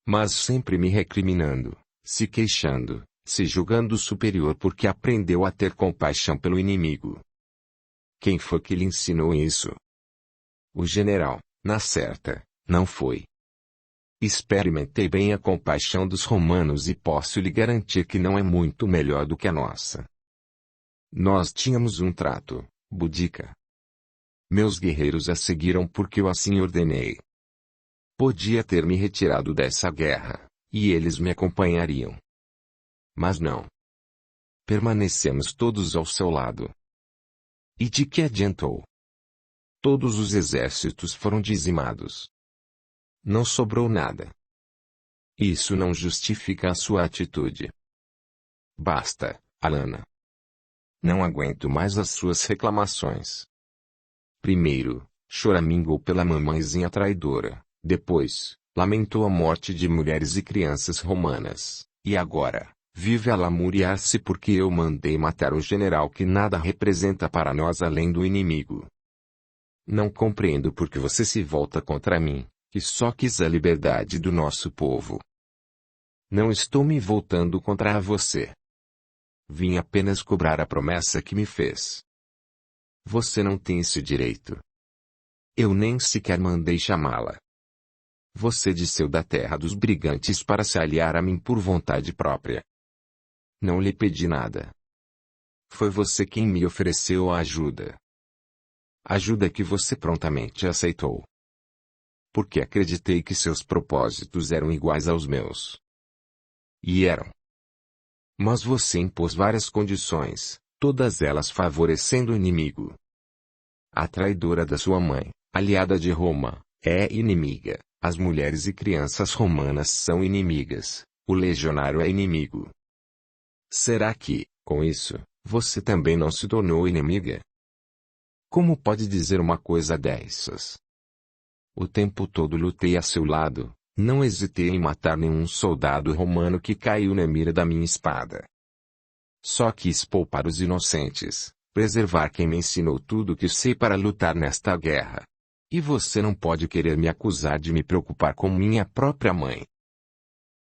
Mas sempre me recriminando, se queixando, se julgando superior porque aprendeu a ter compaixão pelo inimigo. Quem foi que lhe ensinou isso? O general, na certa, não foi. Experimentei bem a compaixão dos romanos e posso lhe garantir que não é muito melhor do que a nossa. Nós tínhamos um trato, Boudica. Meus guerreiros a seguiram porque eu assim ordenei. Podia ter me retirado dessa guerra, e eles me acompanhariam. Mas não. Permanecemos todos ao seu lado. E de que adiantou? Todos os exércitos foram dizimados. Não sobrou nada. Isso não justifica a sua atitude. Basta, Alana. Não aguento mais as suas reclamações. Primeiro, choramingou pela mamãezinha traidora, depois, lamentou a morte de mulheres e crianças romanas, e agora, vive a lamuriar-se porque eu mandei matar o general que nada representa para nós além do inimigo. Não compreendo por que você se volta contra mim, que só quis a liberdade do nosso povo. Não estou me voltando contra você. Vim apenas cobrar a promessa que me fez. Você não tem esse direito. Eu nem sequer mandei chamá-la. Você desceu da terra dos brigantes para se aliar a mim por vontade própria. Não lhe pedi nada. Foi você quem me ofereceu a ajuda. Ajuda que você prontamente aceitou. Porque acreditei que seus propósitos eram iguais aos meus. E eram. Mas você impôs várias condições, todas elas favorecendo o inimigo. A traidora da sua mãe, aliada de Roma, é inimiga, as mulheres e crianças romanas são inimigas, o legionário é inimigo. Será que, com isso, você também não se tornou inimiga? Como pode dizer uma coisa dessas? O tempo todo lutei a seu lado, não hesitei em matar nenhum soldado romano que caiu na mira da minha espada. Só quis poupar os inocentes, preservar quem me ensinou tudo o que sei para lutar nesta guerra. E você não pode querer me acusar de me preocupar com minha própria mãe.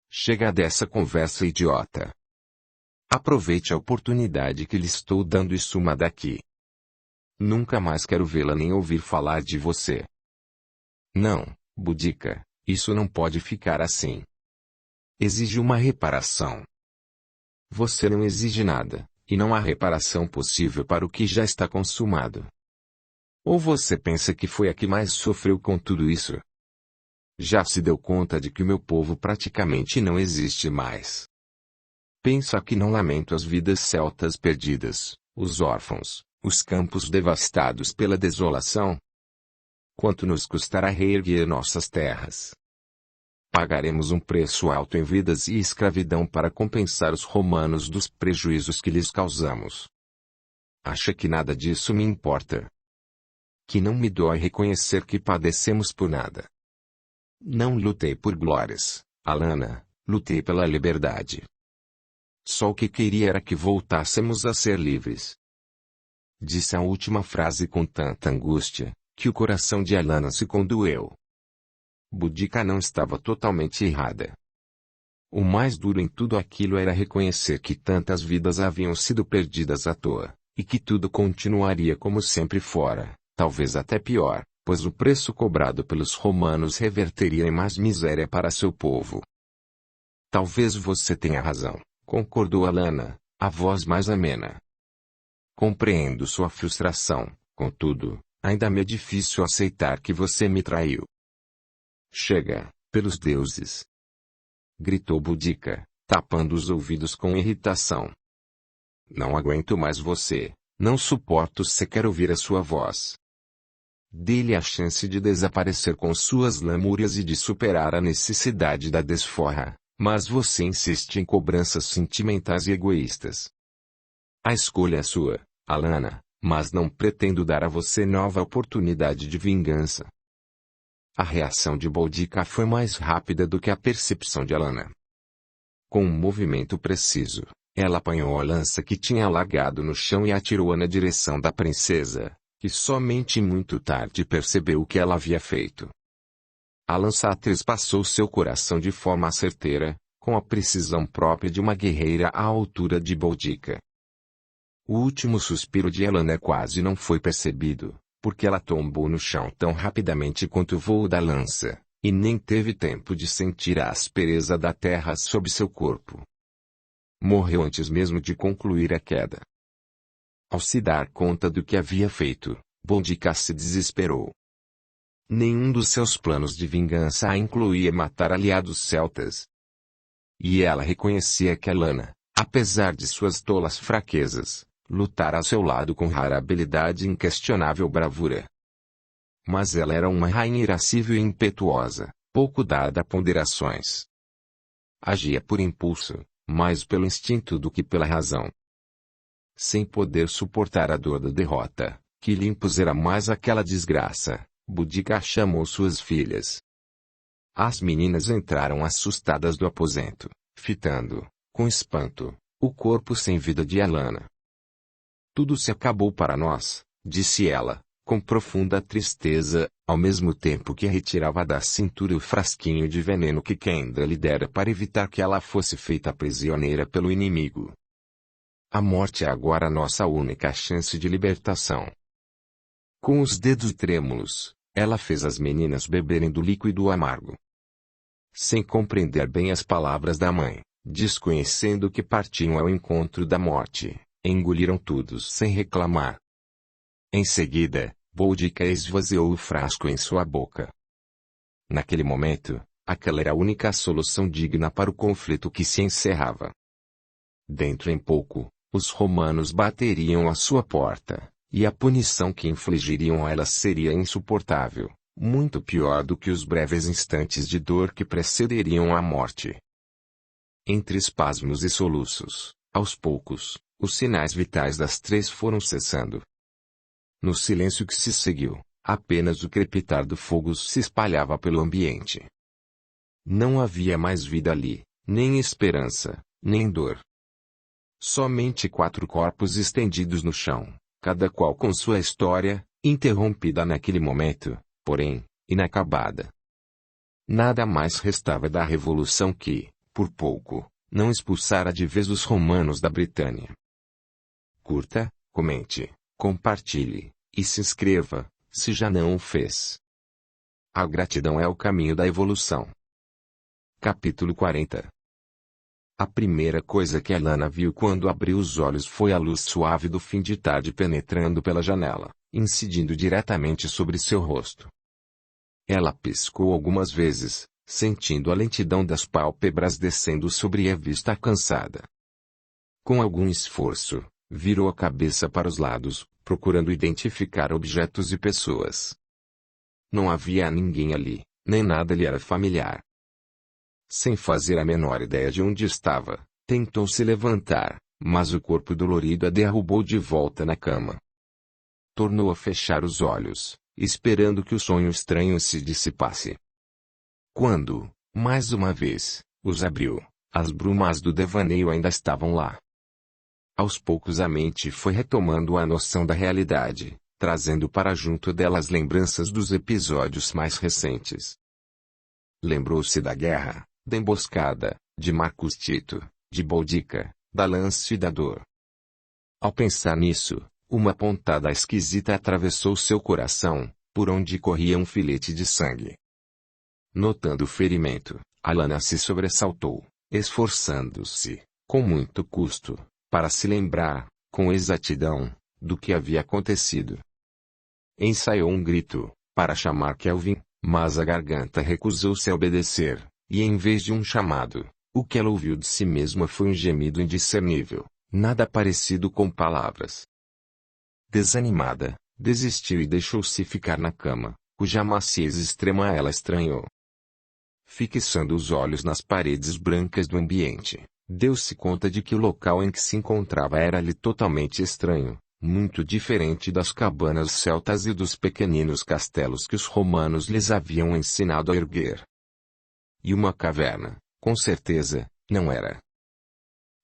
Chega dessa conversa idiota. Aproveite a oportunidade que lhe estou dando e suma daqui. Nunca mais quero vê-la nem ouvir falar de você. Não, Boudica, isso não pode ficar assim. Exige uma reparação. Você não exige nada, e não há reparação possível para o que já está consumado. Ou você pensa que foi a que mais sofreu com tudo isso? Já se deu conta de que o meu povo praticamente não existe mais. Pensa que não lamento as vidas celtas perdidas, os órfãos, os campos devastados pela desolação? Quanto nos custará reerguer nossas terras? Pagaremos um preço alto em vidas e escravidão para compensar os romanos dos prejuízos que lhes causamos. Acha que nada disso me importa? Que não me dói reconhecer que padecemos por nada? Não lutei por glórias, Alana, lutei pela liberdade. Só o que queria era que voltássemos a ser livres. Disse a última frase com tanta angústia, que o coração de Alana se condoeu. Boudica não estava totalmente errada. O mais duro em tudo aquilo era reconhecer que tantas vidas haviam sido perdidas à toa, e que tudo continuaria como sempre fora, talvez até pior, pois o preço cobrado pelos romanos reverteria em mais miséria para seu povo. Talvez você tenha razão, concordou Alana, a voz mais amena. Compreendo sua frustração, contudo, ainda me é difícil aceitar que você me traiu. Chega, pelos deuses! Gritou Boudica, tapando os ouvidos com irritação. Não aguento mais você, não suporto sequer ouvir a sua voz. Dê-lhe a chance de desaparecer com suas lamúrias e de superar a necessidade da desforra, mas você insiste em cobranças sentimentais e egoístas. A escolha é sua, Alanna, mas não pretendo dar a você nova oportunidade de vingança. A reação de Boudica foi mais rápida do que a percepção de Alanna. Com um movimento preciso, ela apanhou a lança que tinha largado no chão e atirou-a na direção da princesa, que somente muito tarde percebeu o que ela havia feito. A lança trespassou seu coração de forma certeira, com a precisão própria de uma guerreira à altura de Boudica. O último suspiro de Alanna quase não foi percebido, porque ela tombou no chão tão rapidamente quanto o voo da lança, e nem teve tempo de sentir a aspereza da terra sob seu corpo. Morreu antes mesmo de concluir a queda. Ao se dar conta do que havia feito, Boudica se desesperou. Nenhum dos seus planos de vingança a incluía matar aliados celtas. E ela reconhecia que Alanna, apesar de suas tolas fraquezas, lutara ao seu lado com rara habilidade e inquestionável bravura. Mas ela era uma rainha irascível e impetuosa, pouco dada a ponderações. Agia por impulso, mais pelo instinto do que pela razão. Sem poder suportar a dor da derrota, que lhe impusera mais aquela desgraça, Boudica chamou suas filhas. As meninas entraram assustadas do aposento, fitando, com espanto, o corpo sem vida de Alanna. Tudo se acabou para nós, disse ela, com profunda tristeza, ao mesmo tempo que retirava da cintura o frasquinho de veneno que Kendra lhe dera para evitar que ela fosse feita prisioneira pelo inimigo. A morte é agora nossa única chance de libertação. Com os dedos trêmulos, ela fez as meninas beberem do líquido amargo. Sem compreender bem as palavras da mãe, desconhecendo que partiam ao encontro da morte, engoliram tudo sem reclamar. Em seguida, Boudica esvaziou o frasco em sua boca. Naquele momento, aquela era a única solução digna para o conflito que se encerrava. Dentro em pouco, os romanos bateriam à sua porta, e a punição que infligiriam a ela seria insuportável, muito pior do que os breves instantes de dor que precederiam a morte. Entre espasmos e soluços, aos poucos, os sinais vitais das três foram cessando. No silêncio que se seguiu, apenas o crepitar do fogo se espalhava pelo ambiente. Não havia mais vida ali, nem esperança, nem dor. Somente 4 corpos estendidos no chão, cada qual com sua história, interrompida naquele momento, porém, inacabada. Nada mais restava da revolução que, por pouco, não expulsara de vez os romanos da Britânia. Curta, comente, compartilhe, e se inscreva, se já não o fez. A gratidão é o caminho da evolução. Capítulo 40. A primeira coisa que Alanna viu quando abriu os olhos foi a luz suave do fim de tarde penetrando pela janela, incidindo diretamente sobre seu rosto. Ela piscou algumas vezes, sentindo a lentidão das pálpebras descendo sobre a vista cansada. Com algum esforço, virou a cabeça para os lados, procurando identificar objetos e pessoas. Não havia ninguém ali, nem nada lhe era familiar. Sem fazer a menor ideia de onde estava, tentou se levantar, mas o corpo dolorido a derrubou de volta na cama. Tornou a fechar os olhos, esperando que o sonho estranho se dissipasse. Quando, mais uma vez, os abriu, as brumas do devaneio ainda estavam lá. Aos poucos a mente foi retomando a noção da realidade, trazendo para junto dela as lembranças dos episódios mais recentes. Lembrou-se da guerra, da emboscada, de Marcus Tito, de Boudica, da lança e da dor. Ao pensar nisso, uma pontada esquisita atravessou seu coração, por onde corria um filete de sangue. Notando o ferimento, Alanna se sobressaltou, esforçando-se, com muito custo, para se lembrar, com exatidão, do que havia acontecido. Ensaiou um grito, para chamar Kelvin, mas a garganta recusou-se a obedecer, e em vez de um chamado, o que ela ouviu de si mesma foi um gemido indiscernível, nada parecido com palavras. Desanimada, desistiu e deixou-se ficar na cama, cuja maciez extrema ela estranhou. Fixando os olhos nas paredes brancas do ambiente, Deu-se conta de que o local em que se encontrava era-lhe totalmente estranho, muito diferente das cabanas celtas e dos pequeninos castelos que os romanos lhes haviam ensinado a erguer. E uma caverna, com certeza, não era.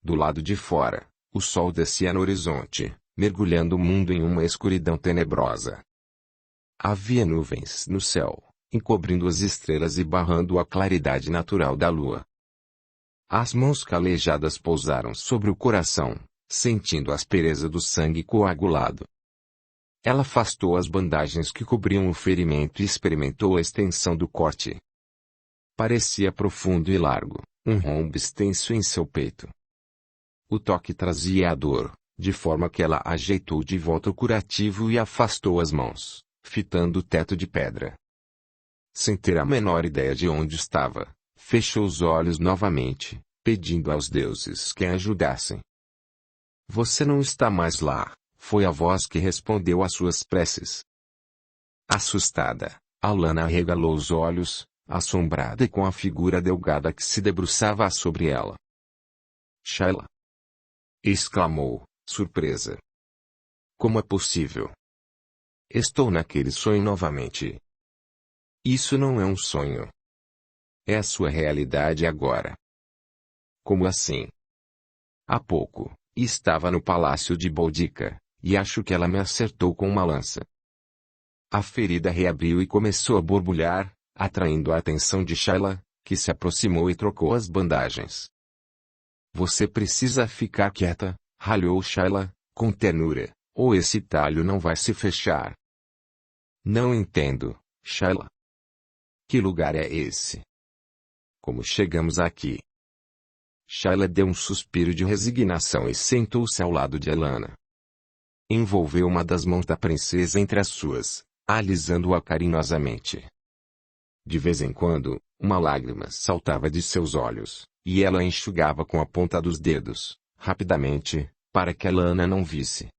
Do lado de fora, o sol descia no horizonte, mergulhando o mundo em uma escuridão tenebrosa. Havia nuvens no céu, encobrindo as estrelas e barrando a claridade natural da lua. As mãos calejadas pousaram sobre o coração, sentindo a aspereza do sangue coagulado. Ela afastou as bandagens que cobriam o ferimento e experimentou a extensão do corte. Parecia profundo e largo, um rombo extenso em seu peito. O toque trazia a dor, de forma que ela ajeitou de volta o curativo e afastou as mãos, fitando o teto de pedra. Sem ter a menor ideia de onde estava, fechou os olhos novamente, pedindo aos deuses que a ajudassem. Você não está mais lá, foi a voz que respondeu às suas preces. Assustada, Alana arregalou os olhos, assombrada e com a figura delgada que se debruçava sobre ela. Shayla! Exclamou, surpresa. Como é possível? Estou naquele sonho novamente. Isso não é um sonho. É a sua realidade agora. Como assim? Há pouco, estava no palácio de Boudica, e acho que ela me acertou com uma lança. A ferida reabriu e começou a borbulhar, atraindo a atenção de Shayla, que se aproximou e trocou as bandagens. Você precisa ficar quieta, ralhou Shayla, com ternura, ou esse talho não vai se fechar. Não entendo, Shayla. Que lugar é esse? Como chegamos aqui? Shayla deu um suspiro de resignação e sentou-se ao lado de Alana. Envolveu uma das mãos da princesa entre as suas, alisando-a carinhosamente. De vez em quando, uma lágrima saltava de seus olhos, e ela a enxugava com a ponta dos dedos, rapidamente, para que Alana não visse.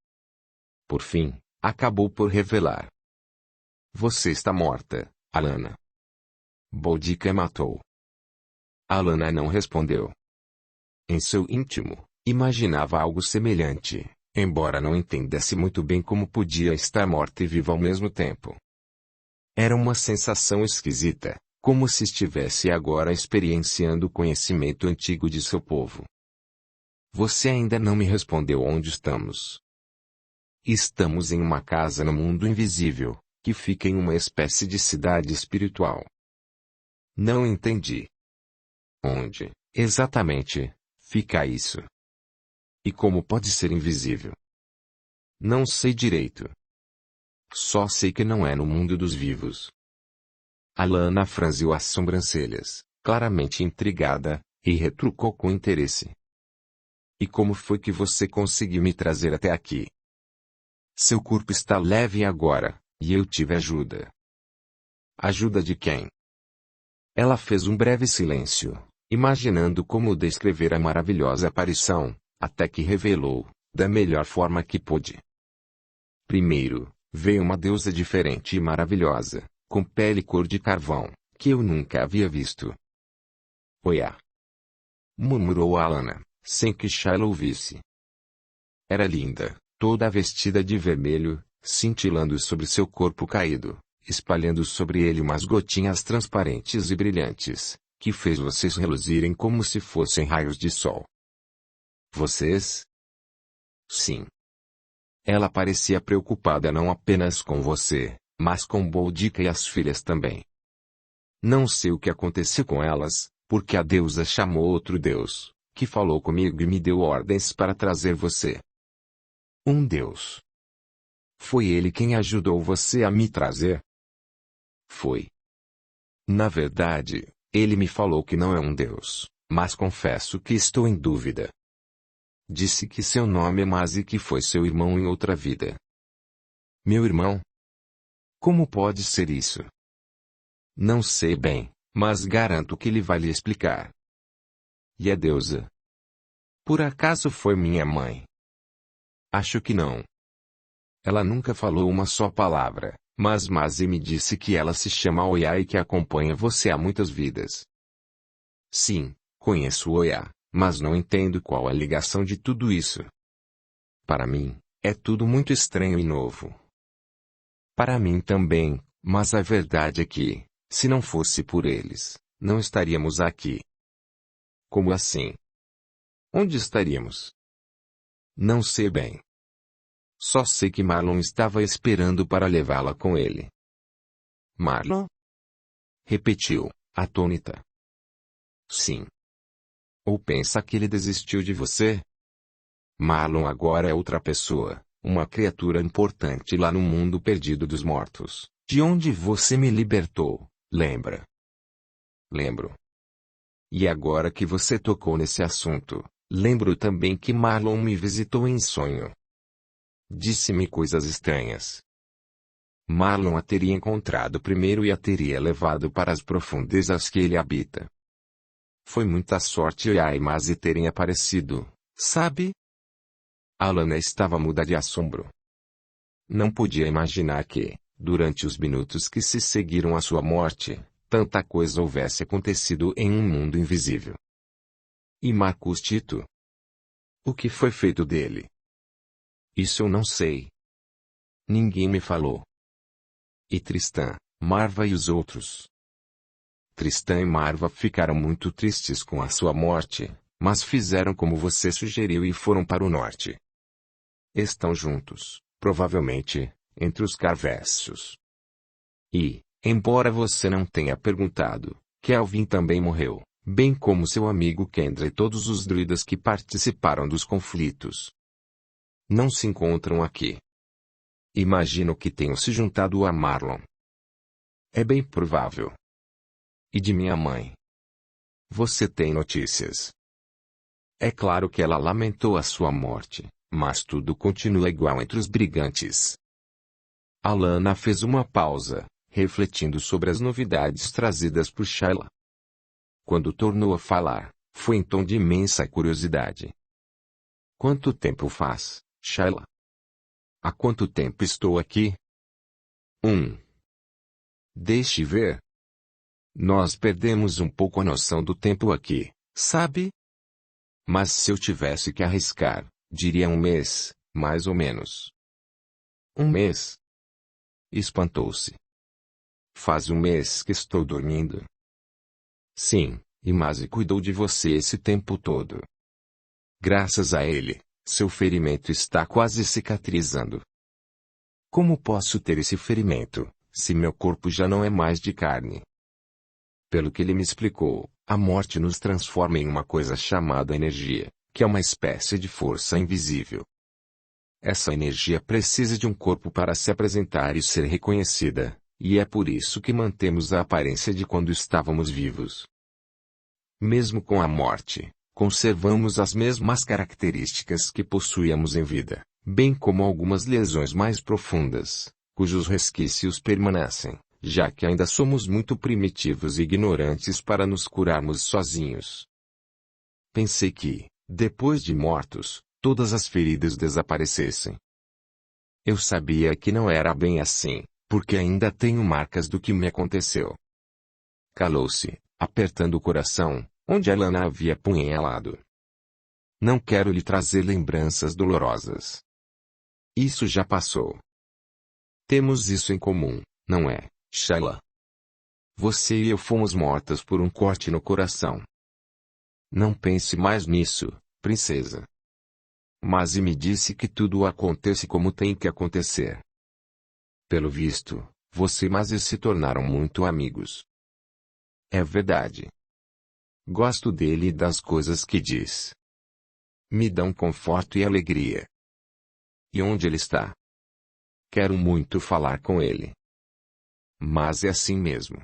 Por fim, acabou por revelar. Você está morta, Alana. Boudica a matou. Alana não respondeu. Em seu íntimo, imaginava algo semelhante, embora não entendesse muito bem como podia estar morta e viva ao mesmo tempo. Era uma sensação esquisita, como se estivesse agora experienciando o conhecimento antigo de seu povo. Você ainda não me respondeu onde estamos. Estamos em uma casa no mundo invisível, que fica em uma espécie de cidade espiritual. Não entendi. Onde, exatamente, fica isso? E como pode ser invisível? Não sei direito. Só sei que não é no mundo dos vivos. Alana franziu as sobrancelhas, claramente intrigada, e retrucou com interesse. E como foi que você conseguiu me trazer até aqui? Seu corpo está leve agora, e eu tive ajuda. Ajuda de quem? Ela fez um breve silêncio, imaginando como descrever a maravilhosa aparição, até que revelou, da melhor forma que pôde. Primeiro, veio uma deusa diferente e maravilhosa, com pele cor de carvão, que eu nunca havia visto. Oiá! Murmurou Alana, sem que Shayla ouvisse. Era linda, toda vestida de vermelho, cintilando sobre seu corpo caído, espalhando sobre ele umas gotinhas transparentes e brilhantes, que fez vocês reluzirem como se fossem raios de sol. Vocês? Sim. Ela parecia preocupada não apenas com você, mas com Boudica e as filhas também. Não sei o que aconteceu com elas, porque a deusa chamou outro deus, que falou comigo e me deu ordens para trazer você. Um deus. Foi ele quem ajudou você a me trazer? Foi. Na verdade, ele me falou que não é um deus, mas confesso que estou em dúvida. Disse que seu nome é Mas e que foi seu irmão em outra vida. Meu irmão? Como pode ser isso? Não sei bem, mas garanto que ele vai lhe explicar. E a deusa? Por acaso foi minha mãe? Acho que não. Ela nunca falou uma só palavra, mas Mazi me disse que ela se chama Oiá e que acompanha você há muitas vidas. Sim, conheço Oiá, mas não entendo qual a ligação de tudo isso. Para mim, é tudo muito estranho e novo. Para mim também, mas a verdade é que, se não fosse por eles, não estaríamos aqui. Como assim? Onde estaríamos? Não sei bem. Só sei que Marlon estava esperando para levá-la com ele. Marlon? Repetiu, atônita. Sim. Ou pensa que ele desistiu de você? Marlon agora é outra pessoa, uma criatura importante lá no mundo perdido dos mortos, de onde você me libertou, lembra? Lembro. E agora que você tocou nesse assunto, lembro também que Marlon me visitou em sonho. Disse-me coisas estranhas. Marlon a teria encontrado primeiro e a teria levado para as profundezas que ele habita. Foi muita sorte e a Imase terem aparecido, sabe? Alana estava muda de assombro. Não podia imaginar que, durante os minutos que se seguiram à sua morte, tanta coisa houvesse acontecido em um mundo invisível. E Marcus Tito? O que foi feito dele? Isso eu não sei. Ninguém me falou. E Tristan, Marva e os outros? Tristan e Marva ficaram muito tristes com a sua morte, mas fizeram como você sugeriu e foram para o norte. Estão juntos, provavelmente, entre os Carvécios. E, embora você não tenha perguntado, Kelvin também morreu, bem como seu amigo Kendra e todos os druidas que participaram dos conflitos. Não se encontram aqui. Imagino que tenham se juntado a Marlon. É bem provável. E de minha mãe? Você tem notícias? É claro que ela lamentou a sua morte, mas tudo continua igual entre os brigantes. Alana fez uma pausa, refletindo sobre as novidades trazidas por Shayla. Quando tornou a falar, foi em tom de imensa curiosidade. Quanto tempo faz, Shayla? Há quanto tempo estou aqui? Deixe ver. Nós perdemos um pouco a noção do tempo aqui, sabe? Mas se eu tivesse que arriscar, diria 1 mês, mais ou menos. 1 mês? Espantou-se. Faz 1 mês que estou dormindo. Sim, e Mase cuidou de você esse tempo todo. Graças a ele, seu ferimento está quase cicatrizando. Como posso ter esse ferimento, se meu corpo já não é mais de carne? Pelo que ele me explicou, a morte nos transforma em uma coisa chamada energia, que é uma espécie de força invisível. Essa energia precisa de um corpo para se apresentar e ser reconhecida, e é por isso que mantemos a aparência de quando estávamos vivos. Mesmo com a morte, conservamos as mesmas características que possuíamos em vida, bem como algumas lesões mais profundas, cujos resquícios permanecem, já que ainda somos muito primitivos e ignorantes para nos curarmos sozinhos. Pensei que, depois de mortos, todas as feridas desaparecessem. Eu sabia que não era bem assim, porque ainda tenho marcas do que me aconteceu. Calou-se, apertando o coração, onde Alana havia apunhalado. Não quero lhe trazer lembranças dolorosas. Isso já passou. Temos isso em comum, não é, Shayla? Você e eu fomos mortas por um corte no coração. Não pense mais nisso, princesa. Mas me disse que tudo acontece como tem que acontecer. Pelo visto, você e Mase se tornaram muito amigos. É verdade. Gosto dele e das coisas que diz. Me dão conforto e alegria. E onde ele está? Quero muito falar com ele. Mas é assim mesmo.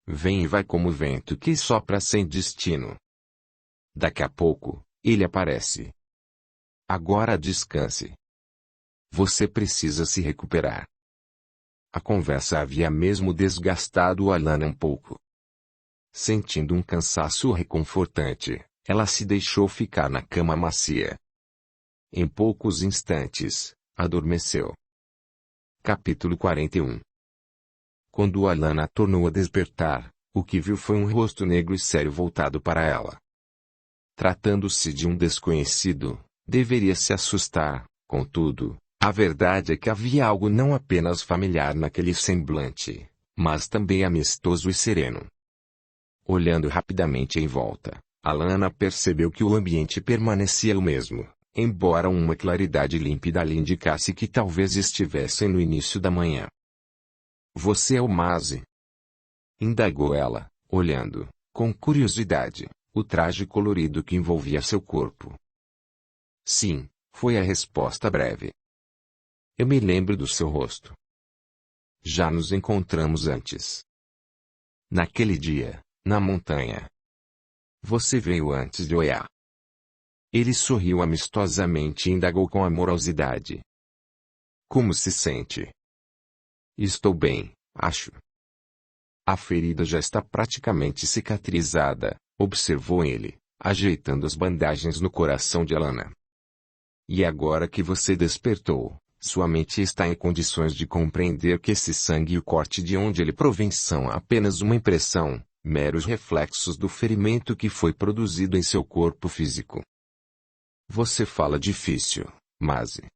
Vem e vai como o vento que sopra sem destino. Daqui a pouco, ele aparece. Agora descanse. Você precisa se recuperar. A conversa havia mesmo desgastado Alana um pouco. Sentindo um cansaço reconfortante, ela se deixou ficar na cama macia. Em poucos instantes, adormeceu. Capítulo 41. Quando Alana tornou a despertar, o que viu foi um rosto negro e sério voltado para ela. Tratando-se de um desconhecido, deveria se assustar. Contudo, a verdade é que havia algo não apenas familiar naquele semblante, mas também amistoso e sereno. Olhando rapidamente em volta, Alana percebeu que o ambiente permanecia o mesmo, embora uma claridade límpida lhe indicasse que talvez estivessem no início da manhã. "Você é o Mase?" indagou ela, olhando, com curiosidade, o traje colorido que envolvia seu corpo. "Sim", foi a resposta breve. "Eu me lembro do seu rosto. Já nos encontramos antes. Naquele dia, na montanha. Você veio antes de Oiá." Ele sorriu amistosamente e indagou com amorosidade. "Como se sente?" "Estou bem, acho." "A ferida já está praticamente cicatrizada", observou ele, ajeitando as bandagens no coração de Alana. "E agora que você despertou, sua mente está em condições de compreender que esse sangue e o corte de onde ele provém são apenas uma impressão, meros reflexos do ferimento que foi produzido em seu corpo físico." "Você fala difícil, Mase."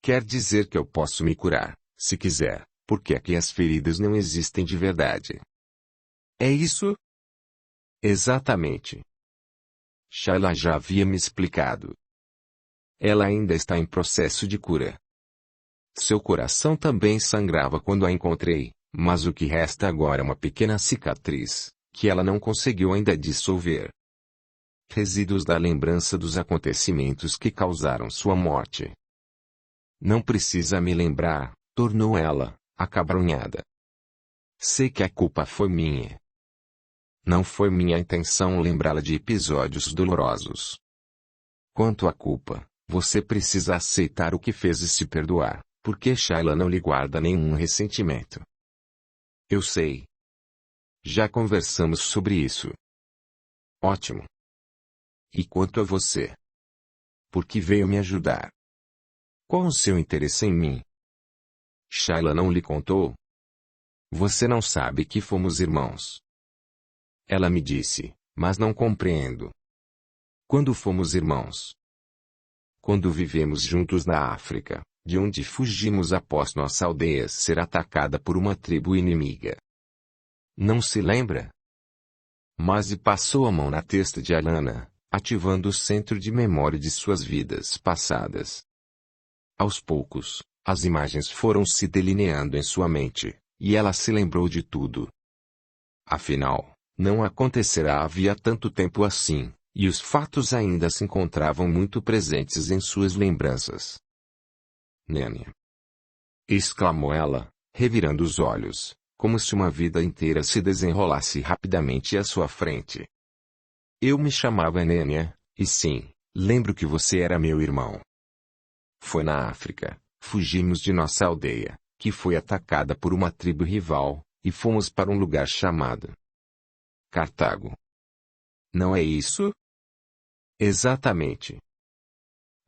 "Quer dizer que eu posso me curar, se quiser, porque aqui as feridas não existem de verdade." "É isso?" "Exatamente. Shayla já havia me explicado. Ela ainda está em processo de cura. Seu coração também sangrava quando a encontrei, mas o que resta agora é uma pequena cicatriz, que ela não conseguiu ainda dissolver. Resíduos da lembrança dos acontecimentos que causaram sua morte." "Não precisa me lembrar", tornou ela, acabrunhada. "Sei que a culpa foi minha. Não foi minha intenção lembrá-la de episódios dolorosos. Quanto à culpa, você precisa aceitar o que fez e se perdoar, porque Shayla não lhe guarda nenhum ressentimento." "Eu sei. Já conversamos sobre isso." "Ótimo. E quanto a você? Por que veio me ajudar? Qual o seu interesse em mim?" "Shayla não lhe contou?" "Você não sabe que fomos irmãos." "Ela me disse, mas não compreendo." "Quando fomos irmãos?" "Quando vivemos juntos na África, de onde fugimos após nossa aldeia ser atacada por uma tribo inimiga." "Não se lembra?" Mase passou a mão na testa de Alana, ativando o centro de memória de suas vidas passadas. Aos poucos, as imagens foram se delineando em sua mente, e ela se lembrou de tudo. Afinal, não acontecerá havia tanto tempo assim, e os fatos ainda se encontravam muito presentes em suas lembranças. "Nênia!" exclamou ela, revirando os olhos, como se uma vida inteira se desenrolasse rapidamente à sua frente. "Eu me chamava Nênia, e sim, lembro que você era meu irmão. Foi na África, fugimos de nossa aldeia, que foi atacada por uma tribo rival, e fomos para um lugar chamado Cartago. Não é isso?" "Exatamente.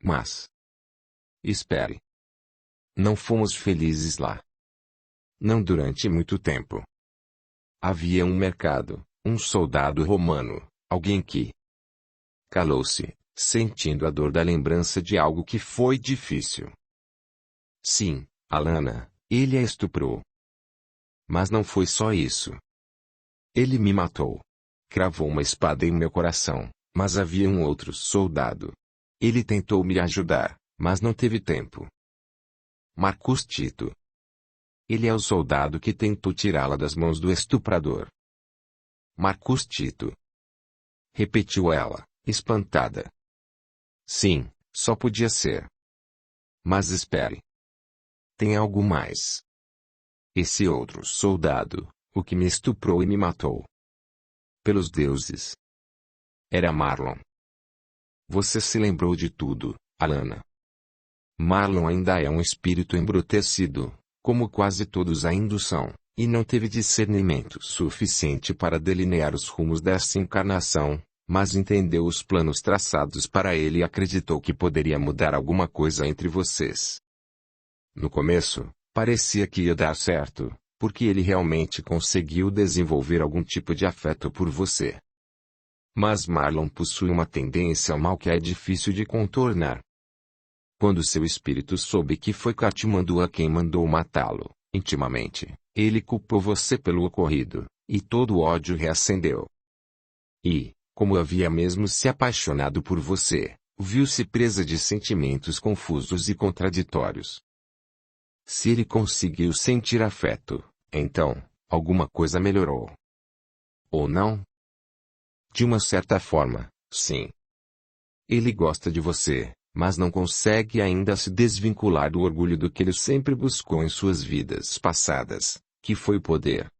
Mas espere. Não fomos felizes lá. Não durante muito tempo. Havia um mercado, um soldado romano, alguém que..." Calou-se, sentindo a dor da lembrança de algo que foi difícil. "Sim, Alana, ele a estuprou. Mas não foi só isso. Ele me matou. Cravou uma espada em meu coração, mas havia um outro soldado. Ele tentou me ajudar, mas não teve tempo. Marcus Tito. Ele é o soldado que tentou tirá-la das mãos do estuprador." "Marcus Tito?" repetiu ela, espantada. "Sim, só podia ser. Mas espere. Tem algo mais. Esse outro soldado, o que me estuprou e me matou. Pelos deuses. Era Marlon." Você se lembrou de tudo, Alana. Marlon ainda é um espírito embrutecido, como quase todos ainda o são, e não teve discernimento suficiente para delinear os rumos dessa encarnação, mas entendeu os planos traçados para ele e acreditou que poderia mudar alguma coisa entre vocês. No começo, parecia que ia dar certo, porque ele realmente conseguiu desenvolver algum tipo de afeto por você. Mas Marlon possui uma tendência ao mal que é difícil de contornar. Quando seu espírito soube que foi Katmandu quem mandou matá-lo, intimamente, ele culpou você pelo ocorrido, e todo o ódio reacendeu. E, como havia mesmo se apaixonado por você, viu-se presa de sentimentos confusos e contraditórios. Se ele conseguiu sentir afeto, então, alguma coisa melhorou. Ou não? De uma certa forma, sim. Ele gosta de você, mas não consegue ainda se desvincular do orgulho do que ele sempre buscou em suas vidas passadas, que foi o poder.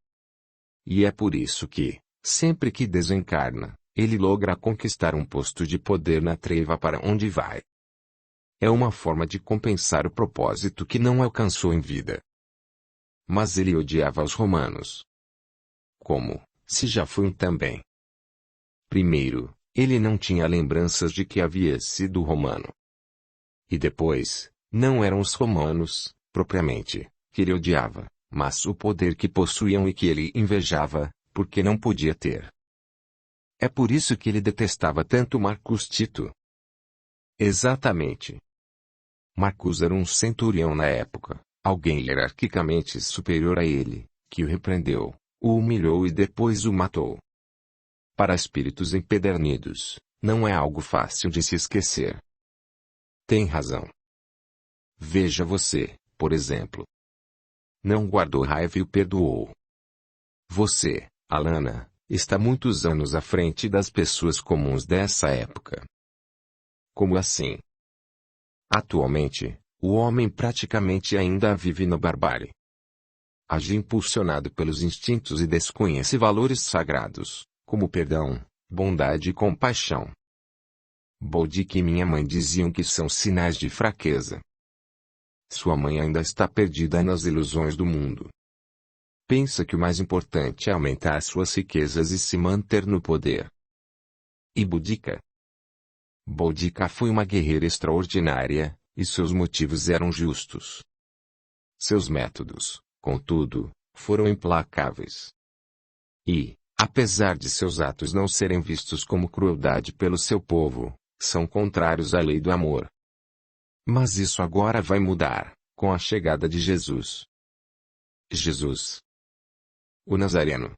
E é por isso que, sempre que desencarna, ele logra conquistar um posto de poder na treva para onde vai. É uma forma de compensar o propósito que não alcançou em vida. Mas ele odiava os romanos. Como, se já foi um também. Primeiro, ele não tinha lembranças de que havia sido romano. E depois, não eram os romanos, propriamente, que ele odiava, mas o poder que possuíam e que ele invejava, porque não podia ter. É por isso que ele detestava tanto Marcus Tito. Exatamente. Marcus era um centurião na época, alguém hierarquicamente superior a ele, que o repreendeu, o humilhou e depois o matou. Para espíritos empedernidos, não é algo fácil de se esquecer. Tem razão. Veja você, por exemplo. Não guardou raiva e o perdoou. Você, Alana, está muitos anos à frente das pessoas comuns dessa época. Como assim? Atualmente, o homem praticamente ainda vive na barbárie. Age impulsionado pelos instintos e desconhece valores sagrados, como perdão, bondade e compaixão. Boudica e minha mãe diziam que são sinais de fraqueza. Sua mãe ainda está perdida nas ilusões do mundo. Pensa que o mais importante é aumentar suas riquezas e se manter no poder. E Boudica? Boudica foi uma guerreira extraordinária, e seus motivos eram justos. Seus métodos, contudo, foram implacáveis. E, apesar de seus atos não serem vistos como crueldade pelo seu povo, são contrários à lei do amor. Mas isso agora vai mudar, com a chegada de Jesus. Jesus. O Nazareno.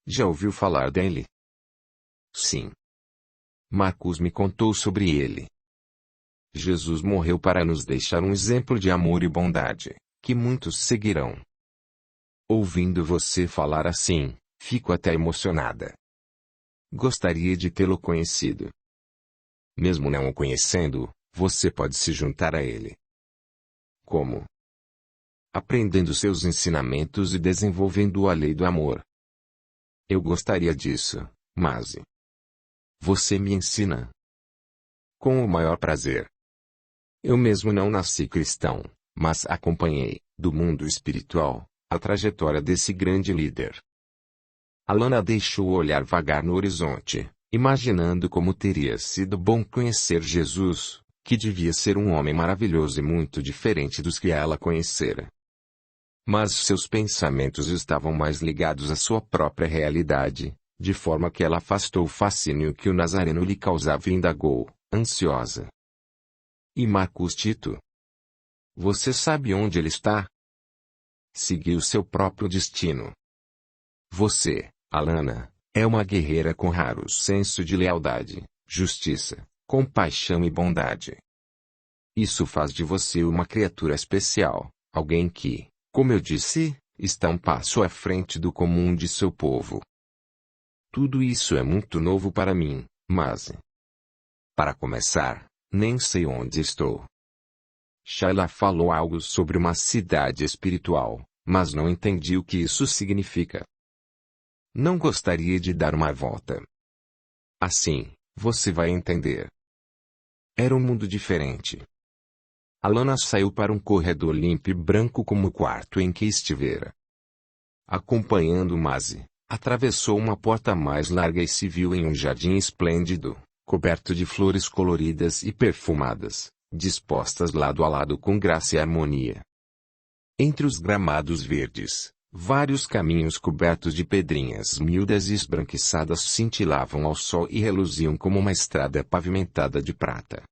Já ouviu falar dele? Sim. Marcos me contou sobre ele. Jesus morreu para nos deixar um exemplo de amor e bondade, que muitos seguirão. Ouvindo você falar assim, fico até emocionada. Gostaria de tê-lo conhecido. Mesmo não o conhecendo, você pode se juntar a ele. Como? Aprendendo seus ensinamentos e desenvolvendo a lei do amor. Eu gostaria disso, mas você me ensina? Com o maior prazer. Eu mesmo não nasci cristão, mas acompanhei, do mundo espiritual, a trajetória desse grande líder. Alana deixou o olhar vagar no horizonte, imaginando como teria sido bom conhecer Jesus, que devia ser um homem maravilhoso e muito diferente dos que ela conhecera. Mas seus pensamentos estavam mais ligados à sua própria realidade, de forma que ela afastou o fascínio que o Nazareno lhe causava e indagou, ansiosa. E Marcus Tito? Você sabe onde ele está? Seguiu seu próprio destino. Você, Alana, é uma guerreira com raro senso de lealdade, justiça, compaixão e bondade. Isso faz de você uma criatura especial, alguém que, como eu disse, está um passo à frente do comum de seu povo. Tudo isso é muito novo para mim, mas, para começar, nem sei onde estou. Shayla falou algo sobre uma cidade espiritual, mas não entendi o que isso significa. Não gostaria de dar uma volta. Assim, você vai entender. Era um mundo diferente. Alana saiu para um corredor limpo e branco como o quarto em que estivera. Acompanhando Masi, atravessou uma porta mais larga e se viu em um jardim esplêndido, coberto de flores coloridas e perfumadas, dispostas lado a lado com graça e harmonia. Entre os gramados verdes, Vários caminhos cobertos de pedrinhas miúdas e esbranquiçadas cintilavam ao sol e reluziam como uma estrada pavimentada de prata.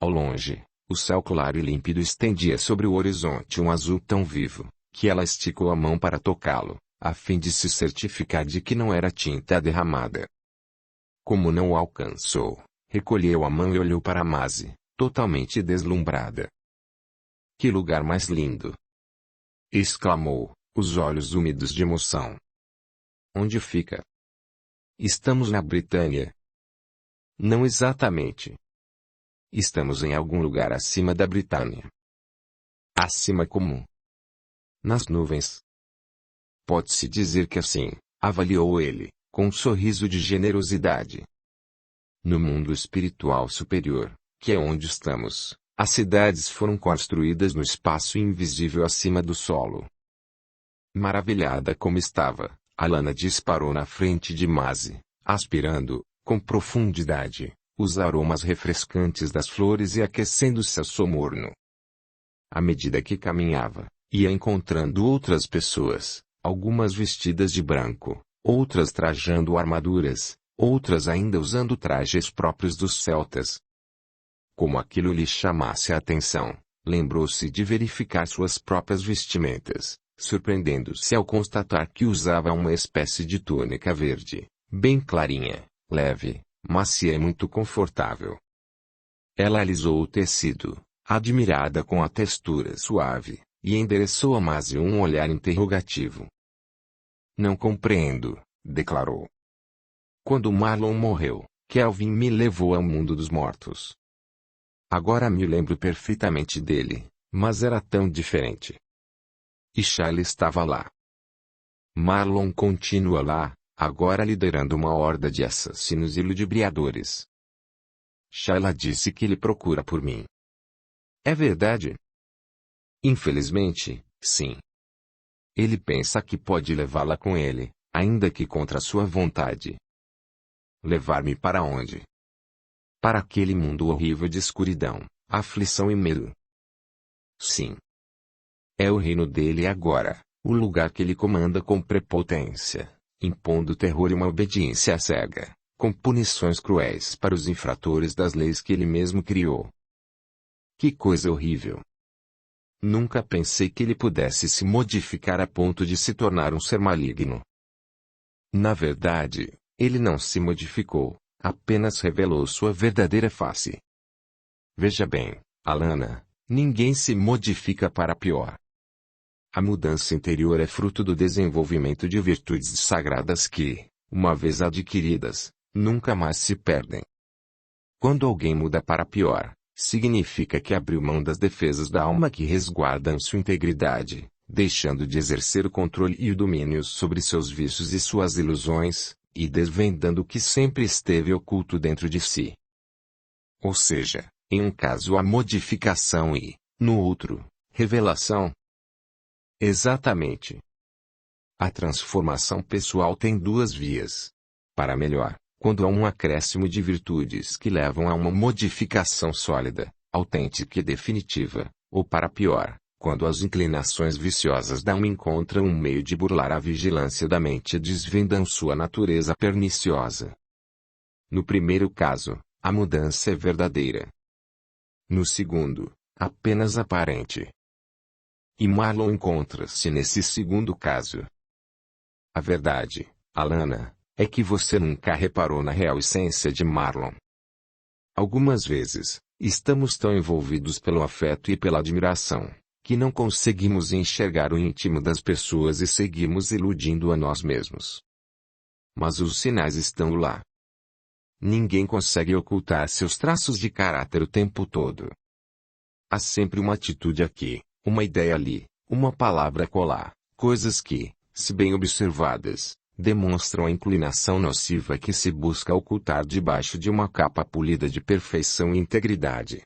Ao longe, o céu claro e límpido estendia sobre o horizonte um azul tão vivo, que ela esticou a mão para tocá-lo, a fim de se certificar de que não era tinta derramada. Como não o alcançou, recolheu a mão e olhou para Masi, totalmente deslumbrada. "Que lugar mais lindo!" exclamou, os olhos úmidos de emoção. "Onde fica?" "Estamos na Britânia." "Não exatamente." "Estamos em algum lugar acima da Britânia." "Acima como?" "Nas nuvens." "Pode-se dizer que assim," avaliou ele, com um sorriso de generosidade. "No mundo espiritual superior, que é onde estamos, as cidades foram construídas no espaço invisível acima do solo." Maravilhada como estava, Alana disparou na frente de Masi, aspirando, com profundidade, os aromas refrescantes das flores e aquecendo-se a somorno. À medida que caminhava, ia encontrando outras pessoas, algumas vestidas de branco, outras trajando armaduras, outras ainda usando trajes próprios dos celtas. Como aquilo lhe chamasse a atenção, lembrou-se de verificar suas próprias vestimentas, surpreendendo-se ao constatar que usava uma espécie de túnica verde, bem clarinha, leve, macia e muito confortável. Ela alisou o tecido, admirada com a textura suave, e endereçou a Masi um olhar interrogativo. "Não compreendo," declarou. "Quando Marlon morreu, Kelvin me levou ao mundo dos mortos. Agora me lembro perfeitamente dele, mas era tão diferente." E Charlie estava lá. Marlon continua lá, agora liderando uma horda de assassinos e ludibriadores. Shayla disse que ele procura por mim. É verdade? Infelizmente, sim. Ele pensa que pode levá-la com ele, ainda que contra sua vontade. Levar-me para onde? Para aquele mundo horrível de escuridão, aflição e medo. Sim. É o reino dele agora, o lugar que ele comanda com prepotência, impondo terror e uma obediência cega, com punições cruéis para os infratores das leis que ele mesmo criou. Que coisa horrível! Nunca pensei que ele pudesse se modificar a ponto de se tornar um ser maligno. Na verdade, ele não se modificou, apenas revelou sua verdadeira face. Veja bem, Alana, ninguém se modifica para pior. A mudança interior é fruto do desenvolvimento de virtudes sagradas que, uma vez adquiridas, nunca mais se perdem. Quando alguém muda para pior, significa que abriu mão das defesas da alma que resguardam sua integridade, deixando de exercer o controle e o domínio sobre seus vícios e suas ilusões, e desvendando o que sempre esteve oculto dentro de si. Ou seja, em um caso há modificação e, no outro, revelação. Exatamente. A transformação pessoal tem duas vias. Para melhor, quando há um acréscimo de virtudes que levam a uma modificação sólida, autêntica e definitiva, ou para pior, quando as inclinações viciosas da alma encontram um meio de burlar a vigilância da mente e desvendam sua natureza perniciosa. No primeiro caso, a mudança é verdadeira. No segundo, apenas aparente. E Marlon encontra-se nesse segundo caso. A verdade, Alana, é que você nunca reparou na real essência de Marlon. Algumas vezes, estamos tão envolvidos pelo afeto e pela admiração, que não conseguimos enxergar o íntimo das pessoas e seguimos iludindo a nós mesmos. Mas os sinais estão lá. Ninguém consegue ocultar seus traços de caráter o tempo todo. Há sempre uma atitude aqui, uma ideia ali, uma palavra acolá, coisas que, se bem observadas, demonstram a inclinação nociva que se busca ocultar debaixo de uma capa polida de perfeição e integridade.